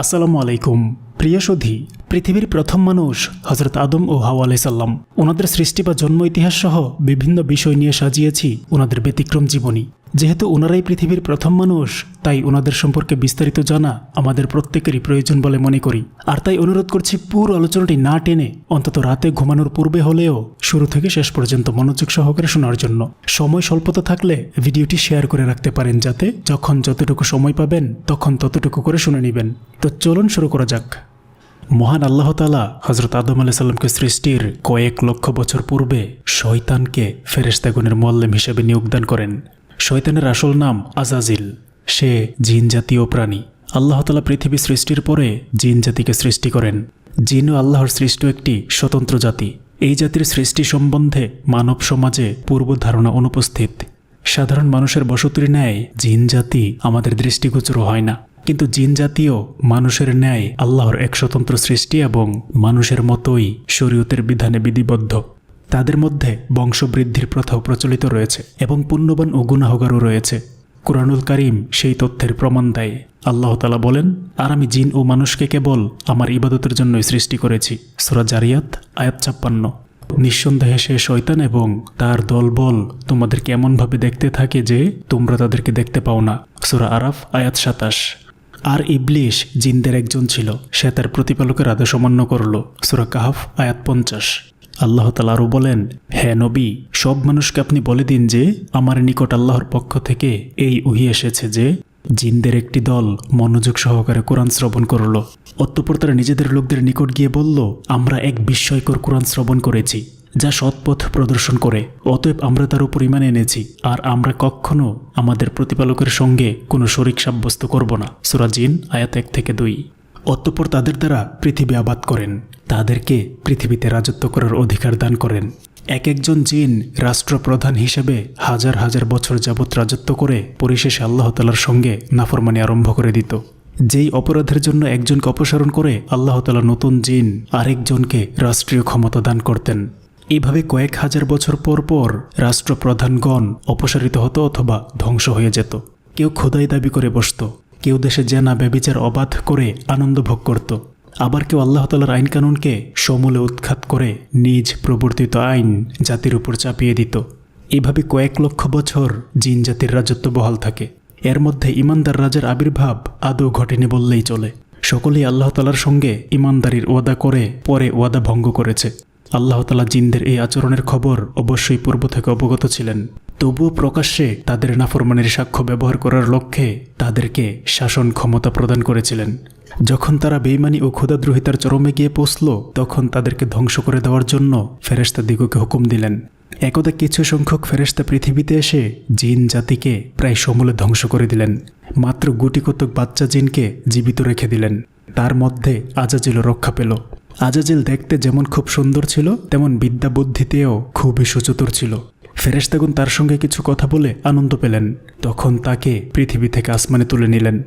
আসসালামু আলাইকুম। প্রিয় সুধী, পৃথিবীর প্রথম মানুষ হজরত আদম ও হাওয়া আলাইহিস সালাম। ওনাদের সৃষ্টি বা জন্ম ইতিহাস সহ বিভিন্ন বিষয় নিয়ে সাজিয়েছি ওনাদের ব্যতিক্রম জীবনী। যেহেতু ওনারাই পৃথিবীর প্রথম মানুষ, তাই ওনাদের সম্পর্কে বিস্তারিত জানা আমাদের প্রত্যেকেরই প্রয়োজন বলে মনে করি। আর তাই অনুরোধ করছি পুরো আলোচনাটি না টেনে অন্তত রাতে ঘুমানোর পূর্বে হলেও শুরু থেকে শেষ পর্যন্ত মনোযোগ সহকারে শোনার জন্য। সময় স্বল্পতা থাকলে ভিডিওটি শেয়ার করে রাখতে পারেন, যাতে যখন যতটুকু সময় পাবেন তখন ততটুকু করে শুনে নেবেন। তো চলুন শুরু করা যাক। মহান আল্লাহ তাআলা হজরত আদম আলাইহিস সালামকে সৃষ্টির কয়েক লক্ষ বছর পূর্বে শয়তানকে ফেরেশতাগণের মুআল্লিম হিসেবে নিয়োগদান করেন। শয়তানের আসল নাম আজাজিল। সে জিন জাতীয় প্রাণী। আল্লাহ তাআলা পৃথিবী সৃষ্টির পরে জিন জাতিকে সৃষ্টি করেন। জিনও আল্লাহর সৃষ্ট একটি স্বতন্ত্র জাতি। এই জাতির সৃষ্টি সম্বন্ধে মানব সমাজে পূর্ব ধারণা অনুপস্থিত। সাধারণ মানুষের বসতির ন্যায় জিন জাতি আমাদের দৃষ্টিগোচর হয় না, কিন্তু জিন জাতীয় মানুষের ন্যায় আল্লাহর এক স্বতন্ত্র সৃষ্টি এবং মানুষের মতোই শরীয়তের বিধানে বিধিবদ্ধ। তাদের মধ্যে বংশবৃদ্ধির প্রথাও প্রচলিত রয়েছে এবং পুণ্যবান ও গুনাহগারও রয়েছে। কুরআনুল কারীম সেই তথ্যের প্রমাণ দেয়। আল্লাহ তাআলা বলেন, আর আমি জিন ও মানুষকে কেবল আমার ইবাদতের জন্যই সৃষ্টি করেছি। সূরা জারিয়াত আয়াত ৫৬। নিঃসন্দেহে সে শয়তান এবং তার দলবল তোমাদেরকে এমনভাবে দেখতে থাকে যে তোমরা তাদেরকে দেখতে পাও না। সূরা আরাফ আয়াত ২৭। আর ইবলিশ জিনদের একজন ছিল, সে তার প্রতিপালকের আদেশ অমান্য করল। সূরা কাহফ আয়াত ৫০। আল্লাহ তাআলা আরও বলেন, হে নবী, সব মানুষকে আপনি বলে দিন যে আমার নিকট আল্লাহর পক্ষ থেকে এই ওহী এসেছে যে জিনদের একটি দল মনোযোগ সহকারে কোরআন শ্রবণ করল। অতঃপর তারা নিজেদের লোকদের নিকট গিয়ে বলল, আমরা এক বিস্ময়কর কোরআন শ্রবণ করেছি যা সৎপথ প্রদর্শন করে, অতএব আমরা তার উপর ঈমান এনেছি, আর আমরা কখনো আমাদের প্রতিপালকের সঙ্গে কোনো শরীক সাব্যস্ত করব না। সূরা জিন আয়াত ১ থেকে ২। অতঃপর তাদের দ্বারা পৃথিবী আবাদ করেন, তাদেরকে পৃথিবীতে রাজত্ব করার অধিকার দান করেন। এক একজন জিন রাষ্ট্রপ্রধান হিসেবে হাজার হাজার বছর যাবৎ রাজত্ব করে পরিশেষে আল্লাহ তাআলার সঙ্গে নাফরমানি আরম্ভ করে দিত। যেই অপরাধের জন্য একজনকে অপসারণ করে আল্লাহ তাআলা নতুন জিন আরেকজনকে রাষ্ট্রীয় ক্ষমতা দান করতেন। এইভাবে কয়েক হাজার বছর পর পর রাষ্ট্রপ্রধানগণ অপসারিত হতো অথবা ধ্বংস হয়ে যেত। কেউ খোদাই দাবি করে বসত, কেউ দেশে জেনা ব্যভিচার অবাধ করে আনন্দ ভোগ করত, আবার কেউ আল্লাহ তাআলার আইন কানুনকে সমূলে উৎখাত করে নিজ প্রবর্তিত আইন জাতির উপর চাপিয়ে দিত। এভাবে কয়েক লক্ষ বছর জিন জাতির রাজত্ব বহাল থাকে। এর মধ্যে ইমানদার রাজার আবির্ভাব আদৌ ঘটেনি বললেই চলে। সকলেই আল্লাহ তাআলার সঙ্গে ইমানদারির ওয়াদা করে পরে ওয়াদা ভঙ্গ করেছে। আল্লাহ তাআলা জিনদের এই আচরণের খবর অবশ্যই পূর্ব থেকে অবগত ছিলেন, তবুও প্রকাশ্যে তাদের নাফরমানির সাক্ষ্য ব্যবহার করার লক্ষ্যে তাদেরকে শাসন ক্ষমতা প্রদান করেছিলেন। যখন তারা বেঈমানি ও খোদাদ্রোহিতার চরমে গিয়ে পৌঁছল, তখন তাদেরকে ধ্বংস করে দেওয়ার জন্য ফেরেশতাদিগকে হুকুম দিলেন। একদা কিছু সংখ্যক ফেরেশতা পৃথিবীতে এসে জিন জাতিকে প্রায় সমূলে ধ্বংস করে দিলেন। মাত্র গুটিকতক বাচ্চা জিনকে জীবিত রেখে দিলেন। তার মধ্যে আজাজিলও রক্ষা পেল। আজাজিল দেখতে যেমন খুব সুন্দর ছিল, তেমন বিদ্যা বুদ্ধিতেও খুবই সুচতুর ছিল। ফেরেশতাগণ তার সঙ্গে কিছু কথা বলে আনন্দ পেলেন। তখন তাকে পৃথিবী থেকে আসমানে তুলে নিলেন।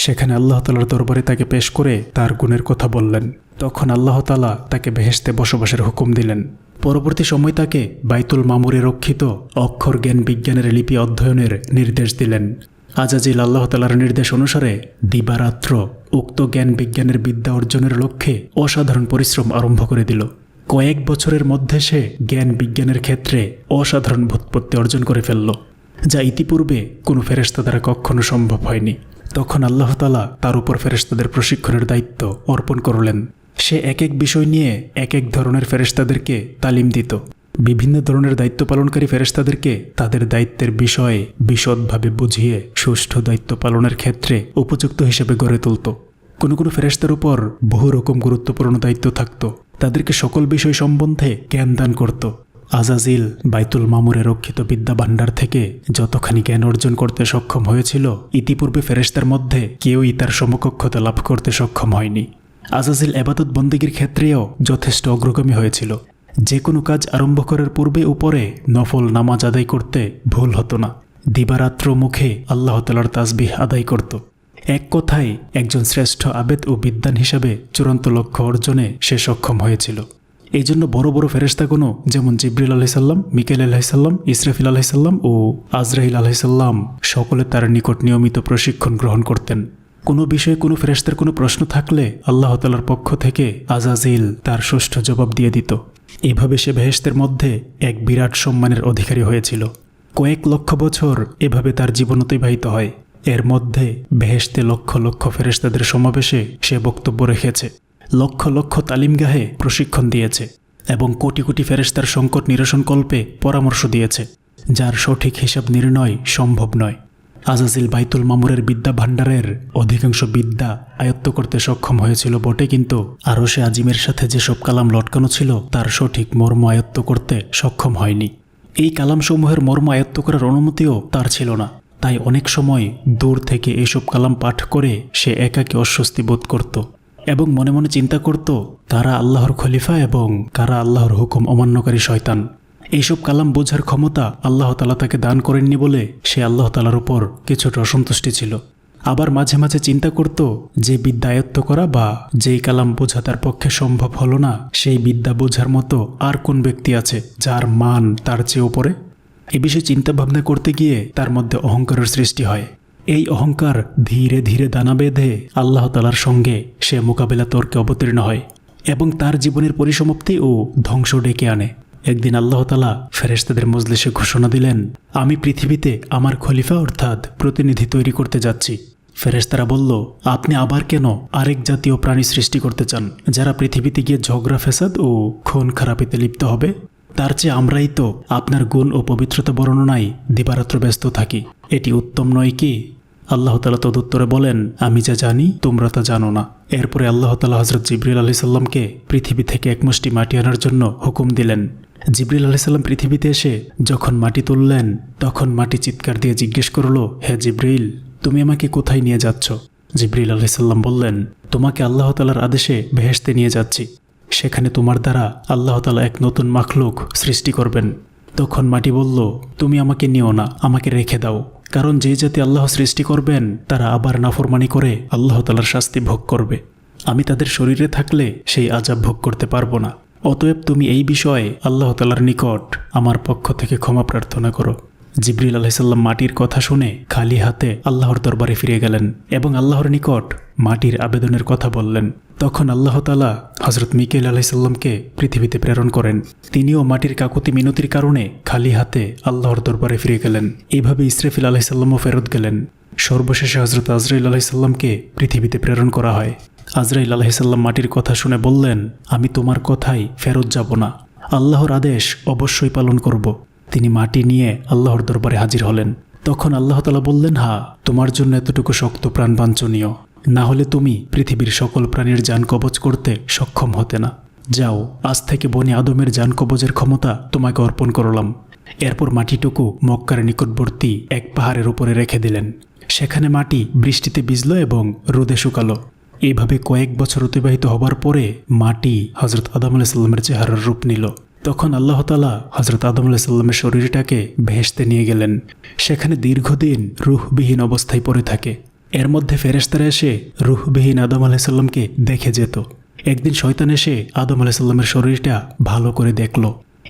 সেখানে আল্লাহ তাআলার দরবারে তাকে পেশ করে তার গুণের কথা বললেন। তখন আল্লাহ তাআলা তাকে বেহেশতে বসবাসের হুকুম দিলেন। পরবর্তী সময় তাকে বাইতুল মামুরে রক্ষিত অক্ষর জ্ঞান বিজ্ঞানের লিপি অধ্যয়নের নির্দেশ দিলেন। আজাজিল আল্লাহ তাআলার নির্দেশ অনুসারে দিবারাত্র উক্ত জ্ঞান বিজ্ঞানের বিদ্যা অর্জনের লক্ষ্যে অসাধারণ পরিশ্রম আরম্ভ করে দিল। কয়েক বছরের মধ্যে সে জ্ঞান বিজ্ঞানের ক্ষেত্রে অসাধারণ ব্যুৎপত্তি অর্জন করে ফেলল, যা ইতিপূর্বে কোনো ফেরেশতা দ্বারা কখনো সম্ভব হয়নি। তখন আল্লাহ তাআলা তার উপর ফেরেশতাদের প্রশিক্ষণের দায়িত্ব অর্পণ করলেন। সে এক এক বিষয় নিয়ে এক এক ধরনের ফেরেশতাদেরকে তালিম দিত। বিভিন্ন ধরনের দায়িত্ব পালনকারী ফেরেশতাদেরকে তাদের দায়িত্বের বিষয়ে বিশদভাবে বুঝিয়ে সুষ্ঠু দায়িত্ব পালনের ক্ষেত্রে উপযুক্ত হিসেবে গড়ে তুলত। কোনো কোনো ফেরেশতার উপর বহু রকম গুরুত্বপূর্ণ দায়িত্ব থাকত, তাদেরকে সকল বিষয় সম্বন্ধে জ্ঞান দান করত। আজাজিল বাইতুল মামুরে রক্ষিত বিদ্যা ভাণ্ডার থেকে যতখানি জ্ঞান অর্জন করতে সক্ষম হয়েছিল, ইতিপূর্বে ফেরেশতার মধ্যে কেউই তার সমকক্ষতা লাভ করতে সক্ষম হয়নি। আজাজিল ইবাদত বন্দেগীর ক্ষেত্রেও যথেষ্ট অগ্রগামী হয়েছিল। যে কোনো কাজ আরম্ভ করার পূর্বে উপরে নফল নামাজ আদায় করতে ভুল হতো না। দিবারাত্র মুখে আল্লাহ তাআলার তাসবিহ আদায় করত। এক কথায় একজন শ্রেষ্ঠ আবেদ ও বিদ্বান হিসাবে চূড়ান্ত লক্ষ্য অর্জনে সে সক্ষম হয়েছিল। এই জন্য বড় বড় ফেরেশতাগণও যেমন জিবরিল আলাইহিস সালাম, মিকাইল আলাইহিস সালাম, ইসরাফিল আলাইহিস সালাম ও আজরাইল আলাইহিস সালাম সকলে তার নিকট নিয়মিত প্রশিক্ষণ গ্রহণ করতেন। কোনো বিষয়ে কোনো ফেরেশতার কোনো প্রশ্ন থাকলে আল্লাহ তাআলার পক্ষ থেকে আজাজিল তার সুষ্ঠু জবাব দিয়ে দিত। এভাবে সে বেহেশতের মধ্যে এক বিরাট সম্মানের অধিকারী হয়েছিল। কয়েক লক্ষ বছর এভাবে তার জীবন অতিবাহিত হয়। এর মধ্যে বেহেশতে লক্ষ লক্ষ ফেরেশতাদের সমাবেশে সে বক্তব্য রেখেছে, লক্ষ লক্ষ তালিমগাহে প্রশিক্ষণ দিয়েছে এবং কোটি কোটি ফেরেশতার সংকট নিরসনকল্পে পরামর্শ দিয়েছে, যার সঠিক হিসাব নির্ণয় সম্ভব নয়। আজাজিল বাইতুল মামুরের বিদ্যা ভাণ্ডারের অধিকাংশ বিদ্যা আয়ত্ত করতে সক্ষম হয়েছিল বটে, কিন্তু আরশে আজিমের সাথে যেসব কালাম লটকানো ছিল তার সঠিক মর্ম আয়ত্ত করতে সক্ষম হয়নি। এই কালামসমূহের মর্ম আয়ত্ত করার অনুমতিও তার ছিল না। তাই অনেক সময় দূর থেকে এইসব কালাম পাঠ করে সে একাকী অস্বস্তি বোধ করত এবং মনে মনে চিন্তা করত কারা আল্লাহর খলিফা এবং কারা আল্লাহর হুকুম অমান্যকারী শয়তান। এইসব কালাম বোঝার ক্ষমতা আল্লাহ তাআলা তাকে দান করেননি বলে সে আল্লাহ তাআলার উপর কিছুটা অসন্তুষ্টি ছিল। আবার মাঝে মাঝে চিন্তা করত যে বিদ্যা আয়ত্ত করা বা যেই কালাম বোঝা তার পক্ষে সম্ভব হলো না, সেই বিদ্যা বোঝার মতো আর কোন ব্যক্তি আছে যার মান তার চেয়ে উপরে। এ বিষয়ে চিন্তা ভাবনা করতে গিয়ে তার মধ্যে অহংকারের সৃষ্টি হয়। এই অহংকার ধীরে ধীরে দানা বেঁধে আল্লাহ তাআলার সঙ্গে সে মোকাবেলা তর্কে অবতীর্ণ হয় এবং তার জীবনের পরিসমাপ্তি ও ধ্বংস ডেকে আনে। একদিন আল্লাহ তাআলা ফেরেশতাদের মজলিসে ঘোষণা দিলেন, আমি পৃথিবীতে আমার খলিফা অর্থাৎ প্রতিনিধি তৈরি করতে যাচ্ছি। ফেরেশতারা বলল, আপনি আবার কেন আরেক জাতীয় প্রাণী সৃষ্টি করতে চান যারা পৃথিবীতে গিয়ে ঝগড়া ফেসাদ ও খুন খারাপিতে লিপ্ত হবে? তার চেয়ে আমরাই তো আপনার গুণ ও পবিত্রতা বর্ণনায় দিবারাত্র ব্যস্ত থাকি, এটি উত্তম নয় কি? আল্লাহ তাআলা তদুত্তরে বলেন, আমি যা জানি তোমরা তা জানো না। এরপরে আল্লাহ তাআলা হযরত জিবরিল আলাইহিস সালামকে পৃথিবী থেকে এক মুষ্টি মাটি আনার জন্য হুকুম দিলেন। জিবরিল আলাইহিস সালাম পৃথিবীতে এসে যখন মাটি তুললেন তখন মাটি চিৎকার দিয়ে জিজ্ঞেস করল, হে জিবরিল, তুমি আমাকে কোথায় নিয়ে যাচ্ছ? জিবরিল আলাইহিস সালাম বললেন, তোমাকে আল্লাহ তাআলার আদেশে বেহেশতে নিয়ে যাচ্ছি। সেখানে তোমার দ্বারা আল্লাহ তাআলা এক নতুন মাখলুক সৃষ্টি করবেন। তখন মাটি বলল, তুমি আমাকে নিও না, আমাকে রেখে দাও, কারণ যে জাতি আল্লাহ সৃষ্টি করবেন তারা আবার নাফরমানি করে আল্লাহ তাআলার শাস্তি ভোগ করবে। আমি তাদের শরীরে থাকলে সেই আযাব ভোগ করতে পারবো না। অতএব তুমি এই বিষয়ে আল্লাহ তাআলার নিকট আমার পক্ষ থেকে ক্ষমা প্রার্থনা করো। জিবরিল আলাইহিস সালাম মাটির কথা শুনে খালি হাতে আল্লাহর দরবারে ফিরে গেলেন এবং আল্লাহর নিকট মাটির আবেদনের কথা বললেন। তখন আল্লাহ তাআলা হযরত মিকাইল আলাইহিস সালামকে পৃথিবীতে প্রেরণ করেন। তিনিও মাটির কাকুতি মিনতির কারণে খালি হাতে আল্লাহর দরবারে ফিরে গেলেন। এইভাবে ইসরাফিল আলাইহিস সালামও ফেরত গেলেন। সর্বশেষে হযরত আজরাইল আলাইহিস সালামকে পৃথিবীতে প্রেরণ করা হয়। আজরাইল আলাইহিস সালাম মাটির কথা শুনে বললেন, আমি তোমার কথাই ফেরত যাব না, আল্লাহর আদেশ অবশ্যই পালন করব। তিনি মাটি নিয়ে আল্লাহর দরবারে হাজির হলেন। তখন আল্লাহ তাআলা বললেন, হ্যাঁ, তোমার জন্য এতটুকু শক্ত প্রাণ বাঞ্ছনীয়, না হলে তুমি পৃথিবীর সকল প্রাণীর জান কবজ করতে সক্ষম হতে না। যাও, আজ থেকে বনি আদমের জান কবজের ক্ষমতা তোমাকে অর্পণ করলাম। এরপর মাটিটুকু মক্কার নিকটবর্তী এক পাহাড়ের উপরে রেখে দিলেন। সেখানে মাটি বৃষ্টিতে ভিজল এবং রোদে শুকালো। এইভাবে কয়েক বছর অতিবাহিত হবার পরে মাটি হযরত আদম আলাইহিস সালামের চেহারার রূপ নিল। তখন আল্লাহ তাআলা হযরত আদম আলাইহিস সালামের শরীরটাকে বেহেশতে নিয়ে গেলেন। সেখানে দীর্ঘদিন রূহবিহীন অবস্থায় পড়ে থাকে। এর মধ্যে ফেরেশতারা এসে রূহবিহীন আদম আলাইহিস সালামকে দেখে যেত। একদিন শয়তান এসে আদম আলাইহিস সালামের শরীরটা ভালো করে দেখল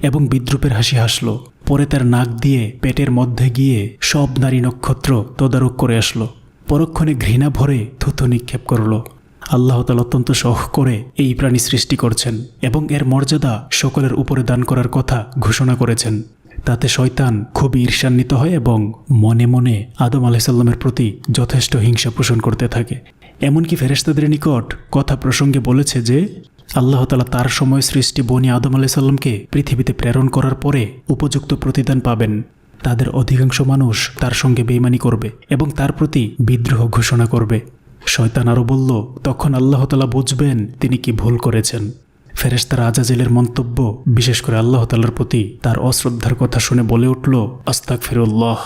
এবং বিদ্রূপের হাসি হাসল। পরে তার নাক দিয়ে পেটের মধ্যে গিয়ে সব নারী নক্ষত্র তদারক করে আসলো। পরক্ষণে ঘৃণা ভরে থুথু নিক্ষেপ করল। আল্লাহ তাআলা অত্যন্ত শখ করে এই প্রাণী সৃষ্টি করছেন এবং এর মর্যাদা সকলের উপরে দান করার কথা ঘোষণা করেছেন। তাতে শয়তান খুবই ঈর্ষান্বিত হয় এবং মনে মনে আদম আলাইহিস সালামের প্রতি যথেষ্ট হিংসা পোষণ করতে থাকে। এমনকি ফেরেশতাদের নিকট কথা প্রসঙ্গে বলেছে যে আল্লাহ তাআলা তার সময় সৃষ্টি বনি আদম আলাইহিস সালামকে পৃথিবীতে প্রেরণ করার পরে উপযুক্ত প্রতিদান পাবেন। তাদের অধিকাংশ মানুষ তার সঙ্গে বেঈমানি করবে এবং তার প্রতি বিদ্রোহ ঘোষণা করবে। শয়তান আরও বলল, তখন আল্লাহ তাআলা বুঝবেন তিনি কি ভুল করেছেন। ফেরেশতারা আজাজিলের মন্তব্য, বিশেষ করে আল্লাহ তাআলার প্রতি তার অশ্রদ্ধার কথা শুনে বলে উঠল, আস্তাগফিরুল্লাহ।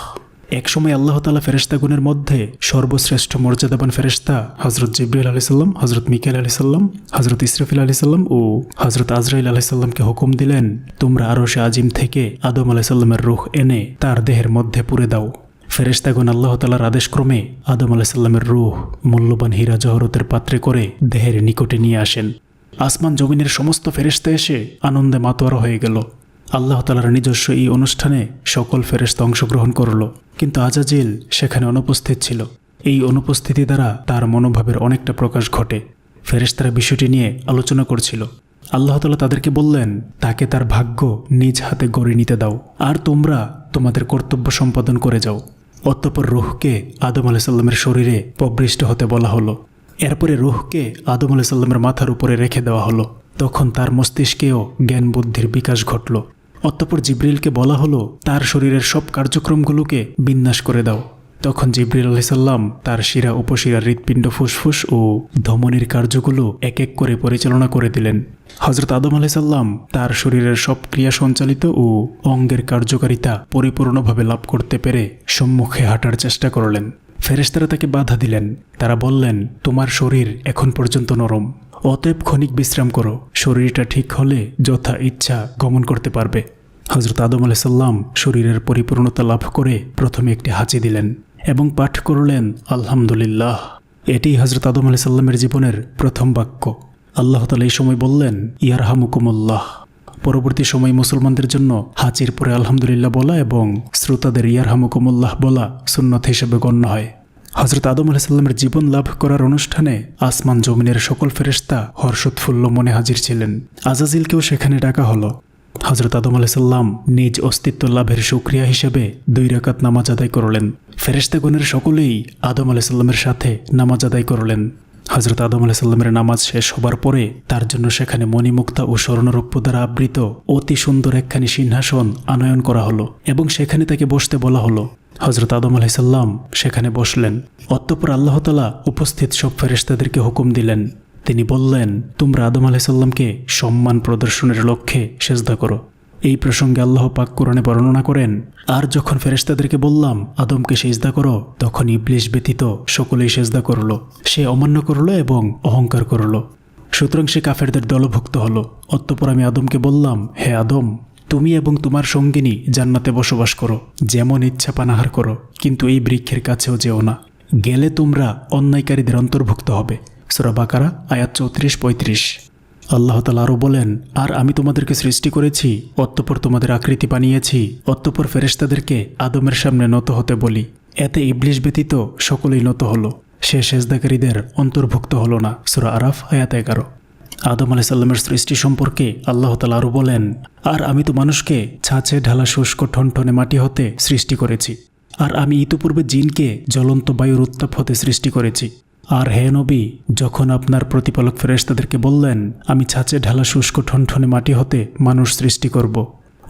একসময় আল্লাহ তাআলা ফেরেশতাগণের মধ্যে সর্বশ্রেষ্ঠ মর্যাদাবান ফেরেশতা হযরত জিবরিল আলাইহিস সালাম, হযরত মিকাইল আলাইহিস সালাম, হযরত ইসরাফিল আলাইহিস সালাম ও হযরত আজরাইল আলাইহিস সালামকে হুকুম দিলেন, তোমরা আরশে আজিম থেকে আদম আলাইহিস সালামের রূহ এনে তার দেহের মধ্যে পুরে দাও। ফেরেশতাগণ আল্লাহ তাআলার আদেশক্রমে আদম আলাইহিস সালামের রূহ মূল্যবান হীরা জহরতের পাত্রে করে দেহের নিকটে নিয়ে আসেন। আসমান জমিনের সমস্ত ফেরেশতা এসে আনন্দে মাতোয়ারা হয়ে গেল। আল্লাহ তাআলার নিজস্ব এই অনুষ্ঠানে সকল ফেরেশতা অংশগ্রহণ করল, কিন্তু আজাজিল সেখানে অনুপস্থিত ছিল। এই অনুপস্থিতি দ্বারা তার মনোভাবের অনেকটা প্রকাশ ঘটে। ফেরেশতারা বিষয়টি নিয়ে আলোচনা করছিল। আল্লাহ তাআলা তাদেরকে বললেন, তাকে তার ভাগ্য নিজ হাতে গড়ে নিতে দাও, আর তোমরা তোমাদের কর্তব্য সম্পাদন করে যাও। অতঃপর রূহকে আদম আলাইহিস শরীরে প্রবৃষ্ট হতে বলা হলো। এরপরে রূহকে আদম আলাইহিস মাথার উপরে রেখে দেওয়া হলো। তখন তার মস্তিষ্কেও জ্ঞান বুদ্ধির বিকাশ ঘটল। অতঃপর জিবরিলকে বলা হলো, তার শরীরের সব কার্যক্রমগুলোকে বিন্যাস করে দাও। তখন জিবরিল আলাইহিস সালাম তার শিরা উপশিরা, হৃৎপিণ্ড, ফুসফুস ও ধমনীর কার্যগুলো এক এক করে পরিচালনা করে দিলেন। হযরত আদম আলাইহিস সালাম তার শরীরের সব ক্রিয়া সঞ্চালিত ও অঙ্গের কার্যকারিতা পরিপূর্ণভাবে লাভ করতে পেরে সম্মুখে হাঁটার চেষ্টা করলেন। ফেরেশতারা তাকে বাধা দিলেন। তারা বললেন, তোমার শরীর এখন পর্যন্ত নরম, অতএব ক্ষণিক বিশ্রাম করো। শরীরটা ঠিক হলে যথা ইচ্ছা গমন করতে পারবে। হযরত আদম আলাইহিস সালাম শরীরের পরিপূর্ণতা লাভ করে প্রথমে একটি হাঁচি দিলেন এবং পাঠ করলেন আলহামদুলিল্লাহ। এটি হযরত আদম আলাইহিস সালামের জীবনের প্রথম বাক্য। আল্লাহ তাআলা এই সময় বললেন, ইয়ারহামুকুমুল্লাহ। পরবর্তী সময় মুসলমানদের জন্য হাঁচির পরে আলহামদুলিল্লাহ বলা এবং শ্রোতাদের ইয়ারহামুকুমুল্লাহ বলা সুন্নত হিসেবে গণ্য হয়। হযরত আদম আলাইহিস সালামের জীবন লাভ করার অনুষ্ঠানে আসমান জমিনের সকল ফেরেশতা হর্ষোৎফুল্ল মনে হাজির ছিলেন। আজাজিলকেও সেখানে ডাকা হলো। হযরত আদম আলাইহিস সালাম নিজ অস্তিত্ব লাভের শুকরিয়া হিসেবে 2 রাকাত নামাজ আদায় করলেন। ফেরেশতাগণের সকলেই আদম আলাইহিস সালামের সাথে নামাজ আদায় করলেন। হযরত আদম আলাইহিস সালামের নামাজ শেষ হবার পরে তার জন্য সেখানে মণিমুক্তা ও স্বর্ণরৌপ্য দ্বারা আবৃত অতি সুন্দর একখানি সিংহাসন আনয়ন করা হলো এবং সেখানে তাকে বসতে বলা হলো। হযরত আদম আলাইহিস সালাম সেখানে বসলেন। অতঃপর আল্লাহ তাআলা উপস্থিত সব ফেরেশতাদেরকে হুকুম দিলেন। তিনি বললেন, তোমরা আদম আলাইহিস সালামকে সম্মান প্রদর্শনের লক্ষ্যে সেজদা করো। এই প্রসঙ্গে আল্লাহ পাক কোরআনে বর্ণনা করেন, আর যখন ফেরেশতাদেরকে বললাম আদমকে সিজদা করো, তখন ইবলিস ব্যতীত সকলেই সিজদা করল। সে অমান্য করল এবং অহংকার করল, সুতরাং সে কাফেরদের দলভুক্ত হলো। অতঃপর আমি আদমকে বললাম, হে আদম, তুমি এবং তোমার সঙ্গিনী জান্নাতে বসবাস করো, যেমন ইচ্ছা পানাহার করো, কিন্তু এই বৃক্ষের কাছেও যেও না। গেলে তোমরা অন্যায়কারীদের অন্তর্ভুক্ত হবে। সূরা বাকারা আয়াত 34-35। আল্লাহ তাআলা আরও বলেন, আর আমি তোমাদেরকে সৃষ্টি করেছি, অতঃপর তোমাদের আকৃতি বানিয়েছি, অতঃপর ফেরেশতাদেরকে আদমের সামনে নত হতে বলি। এতে ইবলিস ব্যতীত সকলেই নত হলো, সে সেজদাকারীদের অন্তর্ভুক্ত হলো না। সূরা আরাফ আয়াত 11। আদম আলাইহিস সালামের সৃষ্টি সম্পর্কে আল্লাহ তাআলা আরও বলেন, আর আমি তো মানুষকে ছাঁচে ঢালা শুষ্ক ঠনঠনে মাটি হতে সৃষ্টি করেছি, আর আমি ইতিপূর্বে জিনকে জ্বলন্ত বায়ুর উত্তাপ হতে সৃষ্টি করেছি। আর হে নবী, যখন আপনার প্রতিপালক ফেরেশতাদেরকে বললেন, আমি ছাঁচে ঢালা শুষ্ক ঠনঠনে মাটি হতে মানুষ সৃষ্টি করব,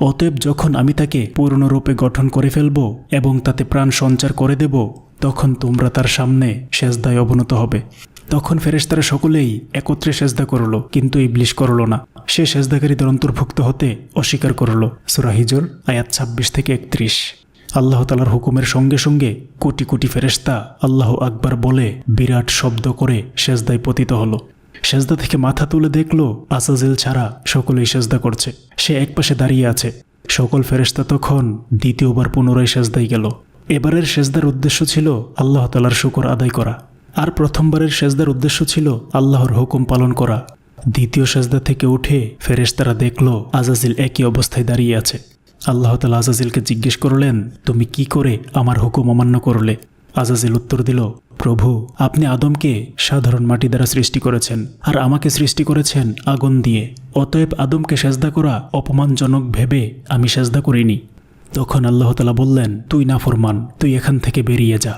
অতএব যখন আমি তাকে পূর্ণরূপে গঠন করে ফেলব এবং তাতে প্রাণ সঞ্চার করে দেব, তখন তোমরা তার সামনে সেজদায় অবনত হবে। তখন ফেরেশতারা সকলেই একত্রে সেজদা করল, কিন্তু ইবলিস করল না। সে সেজদাকারীদের অন্তর্ভুক্ত হতে অস্বীকার করল। সূরা হিজর আয়াত 26-31। আল্লাহ তাআলার হুকুমের সঙ্গে সঙ্গে কোটি কোটি ফেরেশতা আল্লাহু আকবার বলে বিরাট শব্দ করে সেজদায় পতিত হলো। সেজদা থেকে মাথা তুলে দেখল আজাজিল ছাড়া সকলেই সেজদা করছে। সে একপাশে দাঁড়িয়ে আছে। সকল ফেরেশতা তখন দ্বিতীয়বার পুনরায় সেজদায় গেল। এবারের সেজদার উদ্দেশ্য ছিল আল্লাহ তাআলার শুকর আদায় করা, আর প্রথমবারের সেজদার উদ্দেশ্য ছিল আল্লাহর হুকুম পালন করা। দ্বিতীয় সেজদা থেকে উঠে ফেরেশতারা দেখল আজাজিল একই অবস্থায় দাঁড়িয়ে আছে। আল্লাহ তাআলা আজাজিলকে জিজ্ঞেস করলেন, তুমি কি করে আমার হুকুম অমান্য করলে? আজাজিল উত্তর দিল, প্রভু, আপনি আদমকে সাধারণ মাটি দ্বারা সৃষ্টি করেছেন, আর আমাকে সৃষ্টি করেছেন আগুন দিয়ে। অতএব আদমকে সেজদা করা অপমানজনক ভেবে আমি সেজদা করিনি। তখন আল্লাহ তাআলা বললেন, তুই নাফরমান, তুই এখান থেকে বেরিয়ে যা।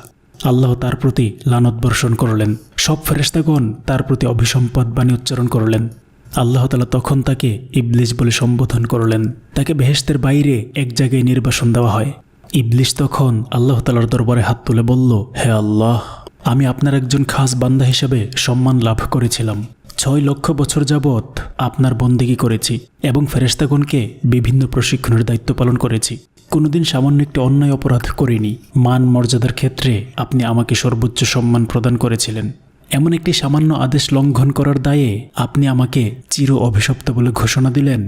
আল্লাহ তার প্রতি লানত বর্ষণ করলেন। সব ফেরেশতাগণ তার প্রতি অভিসম্পাত বাণী উচ্চারণ করলেন। আল্লাহ তাআলা তখন তাকে ইবলিস বলে সম্বোধন করলেন। তাকে বেহেশতের বাইরে এক জায়গায় নির্বাসন দেওয়া হয়। ইবলিস তখন আল্লাহ তাআলার দরবারে হাত তুলে বলল, হে আল্লাহ, আমি আপনার একজন খাস বান্দা হিসেবে সম্মান লাভ করেছিলাম। 6 লক্ষ বছর যাবৎ আপনার বন্দেগী করেছি এবং ফেরেশতাগণকে বিভিন্ন প্রশিক্ষণের দায়িত্ব পালন করেছি। কোনোদিন সামান্য একটি অন্যায় অপরাধ করিনি। মান মর্যাদার ক্ষেত্রে আপনি আমাকে সর্বোচ্চ সম্মান প্রদান করেছিলেন। এমন একটি সামান্য আদেশ লঙ্ঘন করার দায়ে আপনি আমাকে চির অভিশপ্ত বলে ঘোষণা দিলেন।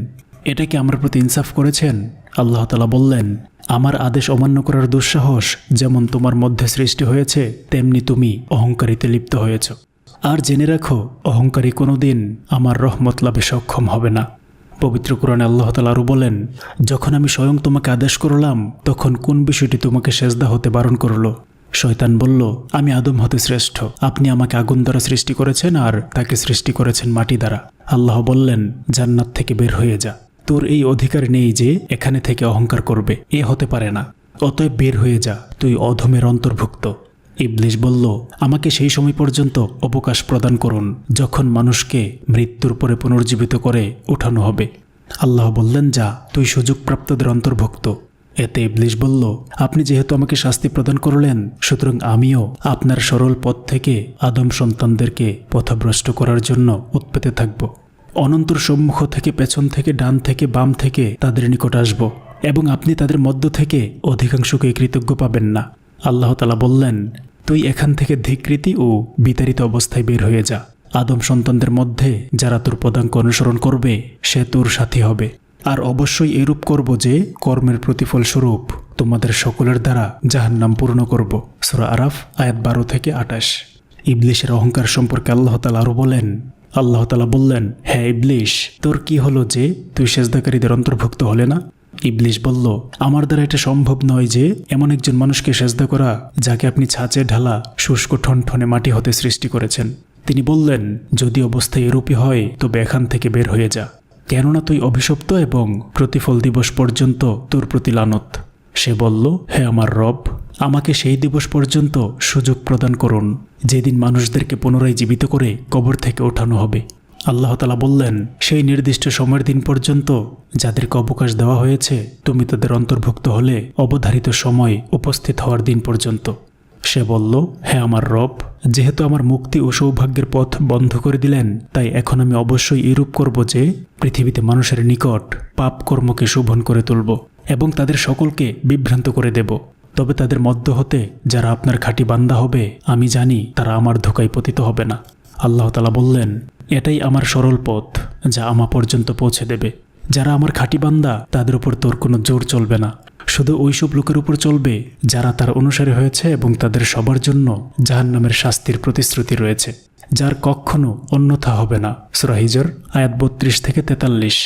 এটা কি আমার প্রতি ইনসাফ করেছেন? আল্লাহ তাআলা বললেন, আমার আদেশ অমান্য করার দুঃসাহস যেমন তোমার মধ্যে সৃষ্টি হয়েছে, তেমনি তুমি অহংকারিতে লিপ্ত হয়েছ। আর জেনে রাখো, অহংকারী কোনোদিন আমার রহমত লাভে সক্ষম হবে না। পবিত্র কোরআনে আল্লাহ তাআলা আরও বলেন, যখন আমি স্বয়ং তোমাকে আদেশ করলাম, তখন কোন বিষয়টি তোমাকে সেজদা হতে বারণ করল? শয়তান বলল, আমি আদম হতে শ্রেষ্ঠ। আপনি আমাকে আগুন দ্বারা সৃষ্টি করেছেন আর তাকে সৃষ্টি করেছেন মাটি দ্বারা। আল্লাহ বললেন, জান্নাত থেকে বের হয়ে যা। তোর এই অধিকার নেই যে এখানে থেকে অহংকার করবে, এ হতে পারে না। অতএব বের হয়ে যা, তুই অধমের অন্তর্ভুক্ত। ইবলিশ বলল, আমাকে সেই সময় পর্যন্ত অবকাশ প্রদান করুন যখন মানুষকে মৃত্যুর পরে পুনর্জীবিত করে উঠানো হবে। আল্লাহ বললেন, যা, তুই সুযোগপ্রাপ্তদের অন্তর্ভুক্ত। এতে ইবলিশ বলল, আপনি যেহেতু আমাকে শাস্তি প্রদান করলেন, সুতরাং আমিও আপনার সরল পথ থেকে আদম সন্তানদেরকে পথভ্রষ্ট করার জন্য উৎপেতে থাকব। অনন্তর সম্মুখ থেকে, পেছন থেকে, ডান থেকে, বাম থেকে তাদের নিকট আসব এবং আপনি তাদের মধ্য থেকে অধিকাংশকে কৃতজ্ঞ পাবেন না। আল্লাহ তাআলা বললেন, তুই এখান থেকে ধিকৃতি ও বিতাড়িত অবস্থায় বের হয়ে যা। আদম সন্তানদের মধ্যে যারা তোর পদাঙ্ক অনুসরণ করবে সে তোর সাথী হবে। আর অবশ্যই এরূপ করব যে কর্মের প্রতিফল স্বরূপ তোমাদের সকলের দ্বারা জাহান্নাম পূর্ণ করব। সূরা আরাফ আয়াত 12 থেকে 28। ইবলিশের অহংকার সম্পর্কে আল্লাহ তাআলা আরও বলেন, আল্লাহ তাআলা বললেন, হ্যাঁ ইবলিশ, তোর কি হলো যে তুই সেজদাকারীদের অন্তর্ভুক্ত হলে না? ইবলিশ বলল, আমার দ্বারা এটা সম্ভব নয় যে এমন একজন মানুষকে সেজদা করা যাকে আপনি ছাঁচে ঢালা শুষ্ক ঠনঠনে মাটি হতে সৃষ্টি করেছেন। তিনি বললেন, যদি অবস্থা এরূপই হয় তবে এখান থেকে বের হয়ে যা, কেননা তুই অভিশপ্ত এবং প্রতিফল দিবস পর্যন্ত তোর প্রতি লানত। সে বলল, হে আমার রব, আমাকে সেই দিবস পর্যন্ত সুযোগ প্রদান করুন যেদিন মানুষদেরকে পুনরায় জীবিত করে কবর থেকে ওঠানো হবে। আল্লাহ তাআলা বললেন, সেই নির্দিষ্ট সময়ের দিন পর্যন্ত যাদেরকে অবকাশ দেওয়া হয়েছে তুমি তাদের অন্তর্ভুক্ত হলে অবধারিত সময় উপস্থিত হওয়ার দিন পর্যন্ত। সে বলল, হে আমার রব, যেহেতু আমার মুক্তি ও সৌভাগ্যের পথ বন্ধ করে দিলেন, তাই এখন আমি অবশ্যই এরূপ করব যে পৃথিবীতে মানুষের নিকট পাপ কর্মকে শোভন করে তুলব এবং তাদের সকলকে বিভ্রান্ত করে দেব। তবে তাদের মধ্য হতে যারা আপনার খাঁটি বান্দা হবে, আমি জানি তারা আমার ধোঁকায় পতিত হবে না। আল্লাহ তাআলা বললেন, এটাই আমার সরল পথ যা আমা পর্যন্ত পৌঁছে দেবে। যারা আমার খাঁটি বান্দা তাদের উপর তোর কোনো জোর চলবে না, শুধু ওইসব লোকের উপর চলবে যারা তার অনুসারী হয়েছে এবং তাদের সবার জন্য জাহান্নামের শাস্তির প্রতিশ্রুতি রয়েছে, যার কখনো অন্যথা হবে না। সূরা হিজর আয়াত 32 থেকে 43।